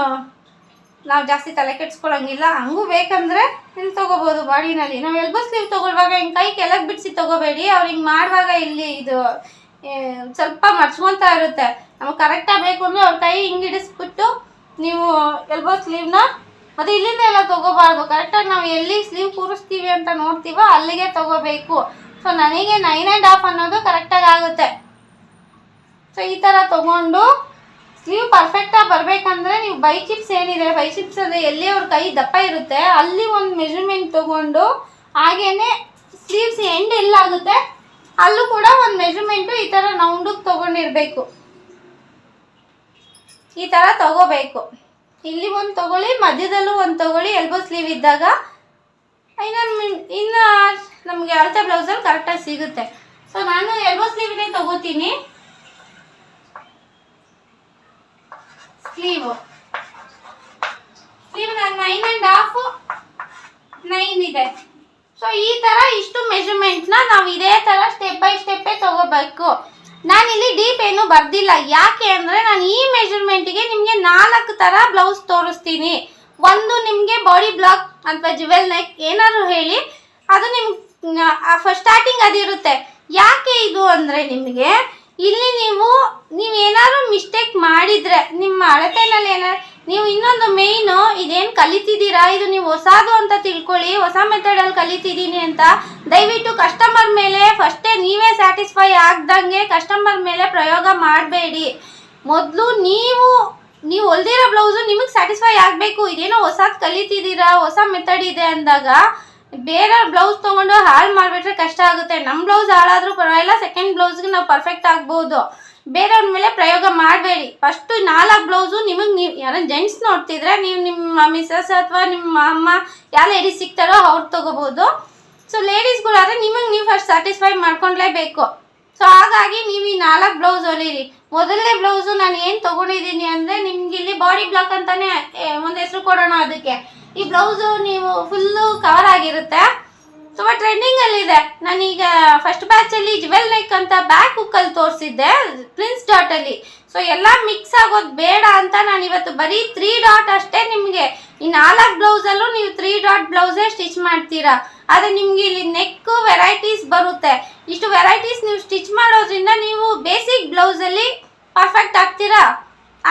ನಾವು ಜಾಸ್ತಿ ತಲೆ ಕೆಡ್ಸ್ಕೊಳ್ಳೋಂಗಿಲ್ಲ. ಹಂಗೂ ಬೇಕಂದರೆ ಇಲ್ಲಿ ತೊಗೋಬೋದು ಬಾಡಿನಲ್ಲಿ. ನಾವು ಎಲ್ಬೋ ಸ್ಲೀವ್ ತೊಗೊಳ್ಳುವಾಗ ಹಿಂಗೆ ಕೈ ಕೆಳಗೆ ಬಿಡಿಸಿ ತೊಗೋಬೇಡಿ. ಅವ್ರು ಹಿಂಗೆ ಮಾಡುವಾಗ ಇಲ್ಲಿ ಇದು ಸ್ವಲ್ಪ ಮರ್ಚ್ಕೊತಾ ಇರುತ್ತೆ. ನಮಗೆ ಕರೆಕ್ಟಾಗಿ ಬೇಕು ಅಂದರೆ ಅವ್ರ ಕೈ ಹಿಂಗೆ ಹಿಡಿಸ್ಬಿಟ್ಟು ನೀವು ಎಲ್ಬೋ ಸ್ಲೀವ್ನ ಮತ್ತು ಇಲ್ಲಿಂದ ಎಲ್ಲ ತೊಗೋಬಾರ್ದು. ಕರೆಕ್ಟಾಗಿ ನಾವು ಎಲ್ಲಿ ಸ್ಲೀವ್ ಕೂರಿಸ್ತೀವಿ ಅಂತ ನೋಡ್ತೀವೋ ಅಲ್ಲಿಗೆ ತೊಗೋಬೇಕು. ಸೊ ನನಗೆ 9.5 ಅನ್ನೋದು ಕರೆಕ್ಟಾಗಿ ಆಗುತ್ತೆ. ಸೊ ಈ ಥರ ತೊಗೊಂಡು ಸ್ಲೀವ್ ಪರ್ಫೆಕ್ಟಾಗಿ ಬರಬೇಕಂದ್ರೆ ನೀವು ಬೈಚಿಪ್ಸ್ ಏನಿದೆ, ಬೈಚಿಪ್ಸ್ ಅಂದರೆ ಎಲ್ಲಿ ಅವ್ರ ಕೈ ದಪ್ಪ ಇರುತ್ತೆ ಅಲ್ಲಿ ಒಂದು ಮೆಜರ್ಮೆಂಟ್ ತೊಗೊಂಡು, ಹಾಗೆಯೇ ಸ್ಲೀವ್ಸ್ ಎಂಡ್ ಎಲ್ಲಾಗುತ್ತೆ ಅಲ್ಲೂ ಕೂಡ ಒಂದು ಮೆಜರ್ಮೆಂಟು ಈ ಥರ ರೌಂಡಿಗೆ ತೊಗೊಂಡಿರಬೇಕು. ಈ ಥರ ತೊಗೋಬೇಕು. ಇಲ್ಲಿ ಒಂದು ತೊಗೊಳ್ಳಿ, ಮಧ್ಯದಲ್ಲೂ ಒಂದು ತೊಗೊಳ್ಳಿ. ಎಲ್ಬೋ ಸ್ಲೀವ್ ಇದ್ದಾಗ ಇನ್ನು ನಮಗೆ ಅಳತೆ ಬ್ಲೌಸಲ್ಲಿ ಕರೆಕ್ಟಾಗಿ ಸಿಗುತ್ತೆ. ಸೊ ನಾನು ಎಲ್ಬೋ ಸ್ಲೀವ್ನೇ ತೊಗೋತೀನಿ. ಸ್ಲೀವ್ ನಾನು 9.5 9 ಇದೆ. ಸೊ ಈ ಥರ ಇಷ್ಟು ಮೆಜರ್ಮೆಂಟ್ನ ನಾವು ಇದೇ ಥರ ಸ್ಟೆಪ್ ಬೈ ಸ್ಟೆಪ್ಪೇ ತೊಗೋಬೇಕು. ನಾನಿಲ್ಲಿ ಡೀಪ್ ಏನು ಬರ್ದಿಲ್ಲ. ಯಾಕೆ ಅಂದರೆ ನಾನು ಈ ಮೆಜರ್ಮೆಂಟಿಗೆ ನಿಮಗೆ 4 ಥರ ಬ್ಲೌಸ್ ತೋರಿಸ್ತೀನಿ. ಒಂದು ನಿಮಗೆ ಬಾಡಿ ಬ್ಲಾಕ್ ಅಥವಾ ಜುವೆಲ್ ನೆಕ್ ಏನಾದ್ರು ಹೇಳಿ, ಅದು ನಿಮ್ಗೆ ಫಸ್ಟ್ ಸ್ಟಾರ್ಟಿಂಗ್ ಅದಿರುತ್ತೆ. ಯಾಕೆ ಇದು ಅಂದರೆ ನಿಮಗೆ ಇಲ್ಲಿ ನೀವೇನಾದ್ರು ಮಿಸ್ಟೇಕ್ ಮಾಡಿದರೆ ನಿಮ್ಮ ಅಳತೆನಲ್ಲಿ ಏನಾದ್ರು ನೀವು ಇನ್ನೊಂದು ಮೇಯ್ನು ಇದೇನು ಕಲಿತಿದ್ದೀರಾ ಇದು ನೀವು ಹೊಸದು ಅಂತ ತಿಳ್ಕೊಳ್ಳಿ. ಹೊಸ ಮೆಥಡಲ್ಲಿ ಕಲಿತಿದ್ದೀನಿ ಅಂತ ದಯವಿಟ್ಟು ಕಸ್ಟಮರ್ ಮೇಲೆ ಫಸ್ಟೇ ನೀವೇ ಸ್ಯಾಟಿಸ್ಫೈ ಆಗ್ದಂಗೆ ಕಸ್ಟಮರ್ ಮೇಲೆ ಪ್ರಯೋಗ ಮಾಡಬೇಡಿ. ಮೊದಲು ನೀವು ಹೊಲ್ದಿರೋ ಬ್ಲೌಸು ನಿಮಗೆ ಸ್ಯಾಟಿಸ್ಫೈ ಆಗಬೇಕು. ಇದೇನೋ ಹೊಸದು ಕಲಿತಿದ್ದೀರಾ, ಹೊಸ ಮೆಥಡ್ ಇದೆ ಅಂದಾಗ ಬೇರೆ ಬ್ಲೌಸ್ ತೊಗೊಂಡು ಹಾಳು ಮಾಡಿಬಿಟ್ರೆ ಕಷ್ಟ ಆಗುತ್ತೆ. ನಮ್ಮ ಬ್ಲೌಸ್ ಹಾಳಾದರೂ ಪರವಾಗಿಲ್ಲ, ಸೆಕೆಂಡ್ ಬ್ಲೌಸ್ಗೆ ನಾವು ಪರ್ಫೆಕ್ಟ್ ಆಗ್ಬೋದು. ಬೇರೆಯವ್ರ ಮೇಲೆ ಪ್ರಯೋಗ ಮಾಡಬೇಡಿ. ಫಸ್ಟು 4 ಬ್ಲೌಸು ನೀವು ಯಾರೋ ಜೆಂಟ್ಸ್ ನೋಡ್ತಿದ್ರೆ ನೀವು ನಿಮ್ಮ ಮಿಸ್ಸಸ್ ಅಥವಾ ನಿಮ್ಮ ಅಮ್ಮ ಯಾವ ಲೇಡೀಸ್ ಸಿಗ್ತಾರೋ ಅವ್ರು ತೊಗೋಬೋದು. ಸೊ ಲೇಡೀಸ್ಗಳಾದರೆ ನೀವು ಫಸ್ಟ್ ಸ್ಯಾಟಿಸ್ಫೈ ಮಾಡ್ಕೊಳ್ಲೇಬೇಕು. ಸೊ ಹಾಗಾಗಿ ನೀವು ಈ 4 ಬ್ಲೌಸ್ ಹೊಲಿರಿ. ಮೊದಲನೇ ಬ್ಲೌಸು ನಾನು ಏನು ತೊಗೊಂಡಿದ್ದೀನಿ ಅಂದರೆ ನಿಮ್ಗೆ ಇಲ್ಲಿ ಬಾಡಿ ಬ್ಲಾಕ್ ಅಂತಲೇ ಒಂದು ಹೆಸರು ಕೊಡೋಣ ಅದಕ್ಕೆ. ಈ ಬ್ಲೌಸು ನೀವು ಫುಲ್ಲು ಕವರ್ ಆಗಿರುತ್ತೆ, ತುಂಬ ಟ್ರೆಂಡಿಂಗಲ್ಲಿದೆ. ನಾನೀಗ ಫಸ್ಟ್ ಬ್ಯಾಚಲ್ಲಿ ಜುವೆಲ್ ನೆಕ್ ಅಂತ ಬ್ಯಾಕ್ ಹುಕ್ಕಲ್ಲಿ ತೋರಿಸಿದ್ದೆ ಪ್ರಿನ್ಸ್ ಡಾಟಲ್ಲಿ. ಸೊ ಎಲ್ಲ ಮಿಕ್ಸ್ ಆಗೋದು ಬೇಡ ಅಂತ ನಾನು ಇವತ್ತು ಬರೀ 3 ಡಾಟ್ ಅಷ್ಟೇ ನಿಮಗೆ. ಈ 4 ಬ್ಲೌಸಲ್ಲೂ ನೀವು 3 ಡಾಟ್ ಬ್ಲೌಸೇ ಸ್ಟಿಚ್ ಮಾಡ್ತೀರಾ. ಆದರೆ ನಿಮಗೆ ಇಲ್ಲಿ ನೆಕ್ಕು ವೆರೈಟೀಸ್ ಬರುತ್ತೆ. ಇಷ್ಟು ವೆರೈಟೀಸ್ ನೀವು ಸ್ಟಿಚ್ ಮಾಡೋದ್ರಿಂದ ನೀವು ಬೇಸಿಕ್ ಬ್ಲೌಸಲ್ಲಿ ಪರ್ಫೆಕ್ಟ್ ಆಗ್ತೀರಾ.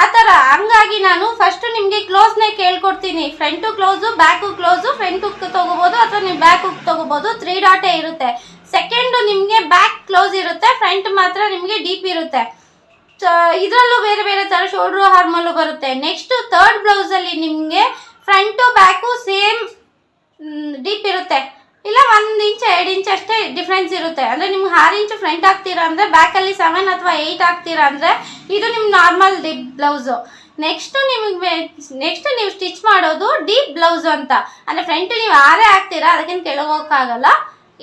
ಆ ಥರ. ಹಂಗಾಗಿ ನಾನು ಫಸ್ಟು ನಿಮಗೆ ಕ್ಲೋಸ್ನೇ ಕೇಳ್ಕೊಡ್ತೀನಿ. Front close, back close, front hook ತೊಗೋಬೋದು ಅಥವಾ ನೀವು ಬ್ಯಾಕ್ ಹುಕ್ ತೊಗೋಬೋದು. 3 ಡಾಟೇ ಇರುತ್ತೆ. ಸೆಕೆಂಡು ನಿಮಗೆ ಬ್ಯಾಕ್ ಕ್ಲೋಸ್ ಇರುತ್ತೆ, ಫ್ರಂಟ್ ಮಾತ್ರ ನಿಮಗೆ ಡೀಪ್ ಇರುತ್ತೆ. ಇದರಲ್ಲೂ ಬೇರೆ ಬೇರೆ ಥರ ಶೋಲ್ಡ್ರು ಆರ್ಮಲ್ಲೂ ಬರುತ್ತೆ. ನೆಕ್ಸ್ಟು ಥರ್ಡ್ ಬ್ಲೌಸಲ್ಲಿ ನಿಮಗೆ ಫ್ರಂಟು ಬ್ಯಾಕು ಸೇಮ್ ಡೀಪ್ ಇರುತ್ತೆ, ಇಲ್ಲ 1 ಇಂಚ್ 2 ಇಂಚ್ ಅಷ್ಟೇ ಡಿಫ್ರೆನ್ಸ್ ಇರುತ್ತೆ. ಅಂದರೆ ನಿಮ್ಗೆ 6 ಇಂಚು ಫ್ರಂಟ್ ಹಾಕ್ತೀರಾ ಅಂದರೆ ಬ್ಯಾಕಲ್ಲಿ 7 ಅಥವಾ 8 ಹಾಕ್ತೀರಾ ಅಂದರೆ ಇದು ನಿಮ್ಮ ನಾರ್ಮಲ್ ಡೀಪ್ ಬ್ಲೌಸು. ನೆಕ್ಸ್ಟು ನೀವು ಸ್ಟಿಚ್ ಮಾಡೋದು ಡೀಪ್ ಬ್ಲೌಸು ಅಂತ. ಅಂದರೆ ಫ್ರಂಟ್ ನೀವು 6 ಹಾಕ್ತೀರಾ, ಅದಕ್ಕಿಂತ ಕೆಳಗೆ ಹೋಗೋಕ್ಕಾಗಲ್ಲ.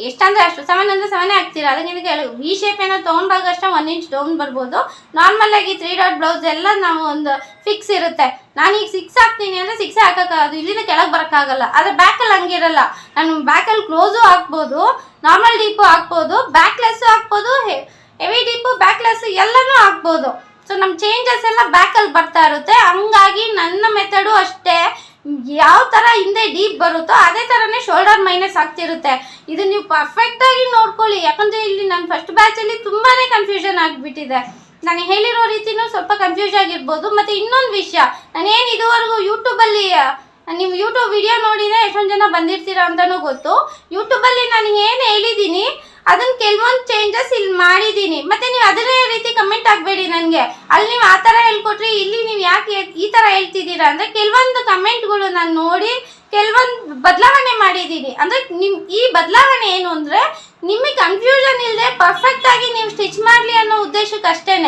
ಎಷ್ಟಂದರೆ ಅಷ್ಟು 7 ಅಂದರೆ 7 ಹಾಕ್ತೀರಾ, ಅದಕ್ಕಿಂತ ಕೆಳಗೆ ವಿ ಶೇಪ್ ಏನೋ ತೊಗೊಂಡಾಗ ಅಷ್ಟೇ 1 ಇಂಚ್ ಡೌನ್ ಬರ್ಬೋದು. ನಾರ್ಮಲಾಗಿ 3 ಡಾಟ್ ಬ್ಲೌಸ್ ಎಲ್ಲ ನಾವು ಒಂದು ಫಿಕ್ಸ್ ಇರುತ್ತೆ. ನಾನೀಗ 6 ಹಾಕ್ತೀನಿ ಅಂದರೆ 6 ಹಾಕೋಕ್ಕಾಗೋದು, ಇಲ್ಲಿಂದ ಕೆಳಗೆ ಬರೋಕ್ಕಾಗಲ್ಲ. ಆದರೆ ಬ್ಯಾಕಲ್ಲಿ ಹಂಗಿರಲ್ಲ. ನಾನು ಬ್ಯಾಕಲ್ಲಿ ಕ್ಲೋಸು ಹಾಕ್ಬೋದು, ನಾರ್ಮಲ್ ಡೀಪು ಹಾಕ್ಬೋದು, ಬ್ಯಾಕ್ಲೆಸ್ಸು ಹಾಕ್ಬೋದು, ಹೆವಿ ಡೀಪು ಬ್ಯಾಕ್ಲೆಸ್ಸು ಎಲ್ಲನೂ ಹಾಕ್ಬೋದು. ಸೊ ನಮ್ಮ ಚೇಂಜಸ್ ಎಲ್ಲ ಬ್ಯಾಕಲ್ಲಿ ಬರ್ತಾ ಇರುತ್ತೆ. ಹಂಗಾಗಿ ನನ್ನ ಮೆಥಡು ಅಷ್ಟೇ, ಯಾವ ಥರ ಹಿಂದೆ ಡೀಪ್ ಬರುತ್ತೋ ಅದೇ ಥರನೇ ಶೋಲ್ಡರ್ ಮೈನಸ್ ಆಗ್ತಿರುತ್ತೆ. ಇದು ನೀವು ಪರ್ಫೆಕ್ಟಾಗಿ ನೋಡ್ಕೊಳ್ಳಿ. ಯಾಕಂದರೆ ಇಲ್ಲಿ ನಾನು ಫಸ್ಟ್ ಬ್ಯಾಚಲ್ಲಿ ತುಂಬಾ ಕನ್ಫ್ಯೂಷನ್ ಆಗಿಬಿಟ್ಟಿದೆ. ನಾನು ಹೇಳಿರೋ ರೀತಿಯೂ ಸ್ವಲ್ಪ ಕನ್ಫ್ಯೂಸ್ ಆಗಿರ್ಬೋದು. ಮತ್ತು ಇನ್ನೊಂದು ವಿಷಯ, ನಾನೇನು ಇದುವರೆಗೂ ಯೂಟ್ಯೂಬಲ್ಲಿ ನೀವು ಯೂಟ್ಯೂಬ್ ವಿಡಿಯೋ ನೋಡಿನೇ ಎಷ್ಟೊಂದು ಜನ ಬಂದಿರ್ತೀರ ಅಂತಲೂ ಗೊತ್ತು. ಯೂಟ್ಯೂಬಲ್ಲಿ ನಾನು ಏನು ಹೇಳಿದ್ದೀನಿ ಅದನ್ನು ಕೆಲವೊಂದು ಚೇಂಜಸ್ ಇಲ್ಲಿ ಮಾಡಿದ್ದೀನಿ. ಮತ್ತು ನೀವು ಅದನ್ನೇ ರೀತಿ ಕಮೆಂಟ್ ಆಗಬೇಡಿ ನನಗೆ, ಅಲ್ಲಿ ನೀವು ಆ ಥರ ಹೇಳ್ಕೊಟ್ರಿ, ಇಲ್ಲಿ ನೀವು ಯಾಕೆ ಈ ಥರ ಹೇಳ್ತಿದ್ದೀರಾ ಅಂದರೆ ಕೆಲವೊಂದು ಕಮೆಂಟ್ಗಳು ನಾನು ನೋಡಿ ಕೆಲವೊಂದು ಬದಲಾವಣೆ ಮಾಡಿದ್ದೀನಿ. ಅಂದರೆ ನಿಮ್ಮ ಈ ಬದಲಾವಣೆ ಏನು ಅಂದರೆ ನಿಮಗೆ ಕನ್ಫ್ಯೂಷನ್ ಇಲ್ಲದೆ ಪರ್ಫೆಕ್ಟಾಗಿ ನೀವು ಸ್ಟಿಚ್ ಮಾಡಲಿ ಅನ್ನೋ ಉದ್ದೇಶಕ್ಕೆ ಅಷ್ಟೇ.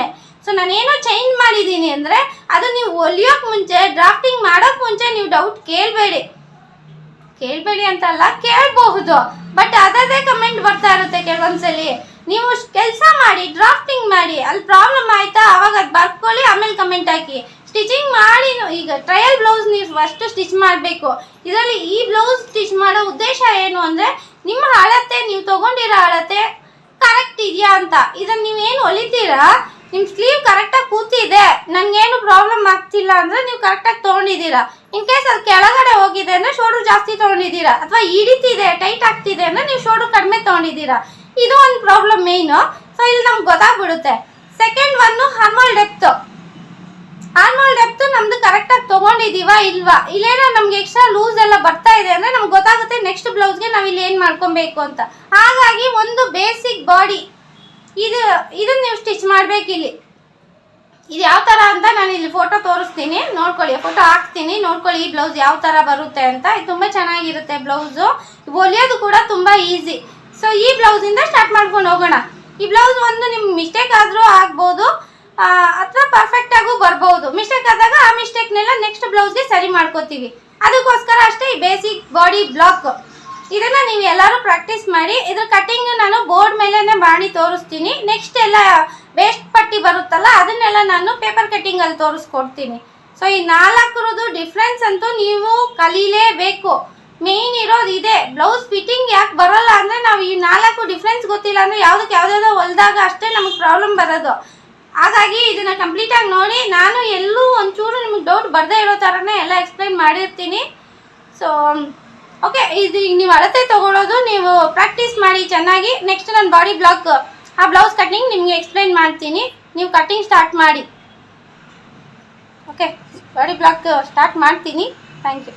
ಸೊ ನಾನೇನೋ ಚೇಂಜ್ ಮಾಡಿದ್ದೀನಿ ಅಂದರೆ ಅದು ನೀವು ಹೊಲಿಯೋಕ್ಕೆ ಮುಂಚೆ, ಡ್ರಾಫ್ಟಿಂಗ್ ಮಾಡೋಕ್ಕೆ ಮುಂಚೆ ನೀವು ಡೌಟ್ ಕೇಳಬೇಡಿ ಅಂತಲ್ಲ, ಕೇಳಬಹುದು. ಬಟ್ ಅದೇ ಕಮೆಂಟ್ ಬರ್ತಾ ಇರುತ್ತೆ ಕೆಲವೊಂದ್ಸಲಿ. ನೀವು ಕೆಲಸ ಮಾಡಿ, ಡ್ರಾಫ್ಟಿಂಗ್ ಮಾಡಿ, ಅಲ್ಲಿ ಪ್ರಾಬ್ಲಮ್ ಆಯಿತಾ ಅವಾಗ ಅದು ಬರ್ಕೊಳ್ಳಿ, ಆಮೇಲೆ ಕಮೆಂಟ್ ಹಾಕಿ. ಸ್ಟಿಚಿಂಗ್ ಮಾಡಿ, ಈಗ ಟ್ರಯಲ್ ಬ್ಲೌಸ್ ನೀವು ಫಸ್ಟು ಸ್ಟಿಚ್ ಮಾಡಬೇಕು. ಇದರಲ್ಲಿ ಈ ಬ್ಲೌಸ್ ಸ್ಟಿಚ್ ಮಾಡೋ ಉದ್ದೇಶ ಏನು ಅಂದರೆ ನಿಮ್ಮ ಅಳತೆ, ನೀವು ತೊಗೊಂಡಿರೋ ಅಳತೆ ಕರೆಕ್ಟ್ ಇದೆಯಾ ಅಂತ. ಇದನ್ನು ನೀವೇನು ಹೊಲಿತೀರಾ, ನಿಮ್ಮ ಸ್ಲೀವ್ ಕರೆಕ್ಟಾಗಿ ಕೂತಿದೆ, ನನಗೇನು ಪ್ರಾಬ್ಲಮ್ ಆಗ್ತಿಲ್ಲ ಅಂದರೆ ನೀವು ಕರೆಕ್ಟಾಗಿ ತೊಗೊಂಡಿದ್ದೀರಾ. ಇನ್ ಕೇಸ್ ಅದು ಕೆಳಗಡೆ ಹೋಗಿದೆ ಅಂದರೆ ಶೋಲ್ಡ್ರ್ ಜಾಸ್ತಿ ತೊಗೊಂಡಿದ್ದೀರಾ, ಅಥವಾ ಹಿಡಿತಿದೆ ಟೈಟ್ ಆಗ್ತಿದೆ ಅಂದರೆ ನೀವು ಶೋಲ್ಡ್ರ್ ಕಡಿಮೆ ತೊಗೊಂಡಿದ್ದೀರಾ. ಇದು ಒಂದು ಪ್ರಾಬ್ಲಮ್ ಮೇಯ್ನು. ಸೊ ಇಲ್ಲಿ ನಮ್ಗೆ ಗೊತ್ತಾಗ್ಬಿಡುತ್ತೆ. ಸೆಕೆಂಡ್ ಒನ್ನು ಆರ್ಮೋಲ್ ಡೆಪ್ತು ನಮ್ದು ಕರೆಕ್ಟಾಗಿ ತೊಗೊಂಡಿದ್ದೀವಾ ಇಲ್ವಾ. ಇಲ್ಲೇನೋ ನಮ್ಗೆ ಎಕ್ಸ್ಟ್ರಾ ಲೂಸ್ ಎಲ್ಲ ಬರ್ತಾ ಇದೆ ಅಂದರೆ ನಮ್ಗೆ ಗೊತ್ತಾಗುತ್ತೆ ನೆಕ್ಸ್ಟ್ ಬ್ಲೌಸ್ಗೆ ನಾವು ಇಲ್ಲಿ ಏನು ಮಾಡ್ಕೊಬೇಕು ಅಂತ. ಹಾಗಾಗಿ ಒಂದು ಬೇಸಿಕ್ ಬಾಡಿ ಇದನ್ನು ನೀವು ಸ್ಟಿಚ್ ಮಾಡಬೇಕಿಲ್ಲಿ. ಇದು ಯಾವ ಥರ ಅಂತ ನಾನು ಇಲ್ಲಿ ಫೋಟೋ ತೋರಿಸ್ತೀನಿ, ನೋಡ್ಕೊಳ್ಳಿ. ಫೋಟೋ ಹಾಕ್ತೀನಿ, ನೋಡ್ಕೊಳ್ಳಿ ಈ ಬ್ಲೌಸ್ ಯಾವ ಥರ ಬರುತ್ತೆ ಅಂತ. ಇದು ತುಂಬ ಚೆನ್ನಾಗಿರುತ್ತೆ ಬ್ಲೌಸು, ಹೊಲಿಯೋದು ಕೂಡ ತುಂಬ ಈಸಿ. ಸೊ ಈ ಬ್ಲೌಸಿಂದ ಸ್ಟಾರ್ಟ್ ಮಾಡ್ಕೊಂಡು ಹೋಗೋಣ. ಈ ಬ್ಲೌಸ್ ಒಂದು ನಿಮ್ಮ ಮಿಸ್ಟೇಕ್ ಆದರೂ ಆಗ್ಬೋದು ಅಥವಾ ಪರ್ಫೆಕ್ಟಾಗೂ ಬರ್ಬೋದು. ಮಿಸ್ಟೇಕ್ ಆದಾಗ ಆ ಮಿಸ್ಟೇಕ್ನೆಲ್ಲ ನೆಕ್ಸ್ಟ್ ಬ್ಲೌಸ್ಗೆ ಸರಿ ಮಾಡ್ಕೋತೀವಿ. ಅದಕ್ಕೋಸ್ಕರ ಅಷ್ಟೇ ಈ ಬೇಸಿಕ್ ಬಾಡಿ ಬ್ಲಾಕ್. ಇದನ್ನು ನೀವು ಎಲ್ಲರೂ ಪ್ರಾಕ್ಟೀಸ್ ಮಾಡಿ. ಇದ್ರ ಕಟ್ಟಿಂಗ್ ನಾನು ಬೋರ್ಡ್ ಮೇಲೇ ಮಾಡಿ ತೋರಿಸ್ತೀನಿ. ನೆಕ್ಸ್ಟ್ ಎಲ್ಲ ವೇಸ್ಟ್ ಪಟ್ಟಿ ಬರುತ್ತಲ್ಲ ಅದನ್ನೆಲ್ಲ ನಾನು ಪೇಪರ್ ಕಟ್ಟಿಂಗಲ್ಲಿ ತೋರಿಸ್ಕೊಡ್ತೀನಿ. ಸೊ ಈ 4 ಡಿಫ್ರೆನ್ಸ್ ಅಂತೂ ನೀವು ಕಲೀಲೇಬೇಕು. ಮೇಯ್ನ್ ಇರೋದು ಇದೆ. ಬ್ಲೌಸ್ ಫಿಟ್ಟಿಂಗ್ ಯಾಕೆ ಬರೋಲ್ಲ ಅಂದರೆ ನಾವು ಈ 4 ಡಿಫ್ರೆನ್ಸ್ ಗೊತ್ತಿಲ್ಲ ಅಂದರೆ ಯಾವುದಾದ್ರು ಹೊಲಿದಾಗ ಅಷ್ಟೇ ನಮಗೆ ಪ್ರಾಬ್ಲಮ್ ಬರೋದು. ಹಾಗಾಗಿ ಇದನ್ನು ಕಂಪ್ಲೀಟಾಗಿ ನೋಡಿ. ನಾನು ಎಲ್ಲೂ ಒಂಚೂರು ನಿಮಗೆ ಡೌಟ್ ಬರದೇ ಇರೋ ಥರನೇ ಎಲ್ಲ ಎಕ್ಸ್ಪ್ಲೈನ್ ಮಾಡಿರ್ತೀನಿ. ಸೊ ಓಕೆ, ಇದು ಈಗ ನೀವು ಅಳತೆ ತೊಗೊಳ್ಳೋದು ನೀವು ಪ್ರಾಕ್ಟೀಸ್ ಮಾಡಿ ಚೆನ್ನಾಗಿ. ನೆಕ್ಸ್ಟ್ ನಾನು ಬಾಡಿ ಬ್ಲಾಕ್ ಆ ಬ್ಲೌಸ್ ಕಟ್ಟಿಂಗ್ ನಿಮಗೆ ಎಕ್ಸ್ಪ್ಲೈನ್ ಮಾಡ್ತೀನಿ. ನೀವು ಕಟ್ಟಿಂಗ್ ಸ್ಟಾರ್ಟ್ ಮಾಡಿ. ಓಕೆ, ಬಾಡಿ ಬ್ಲಾಕ್ ಸ್ಟಾರ್ಟ್ ಮಾಡ್ತೀನಿ. Thank you.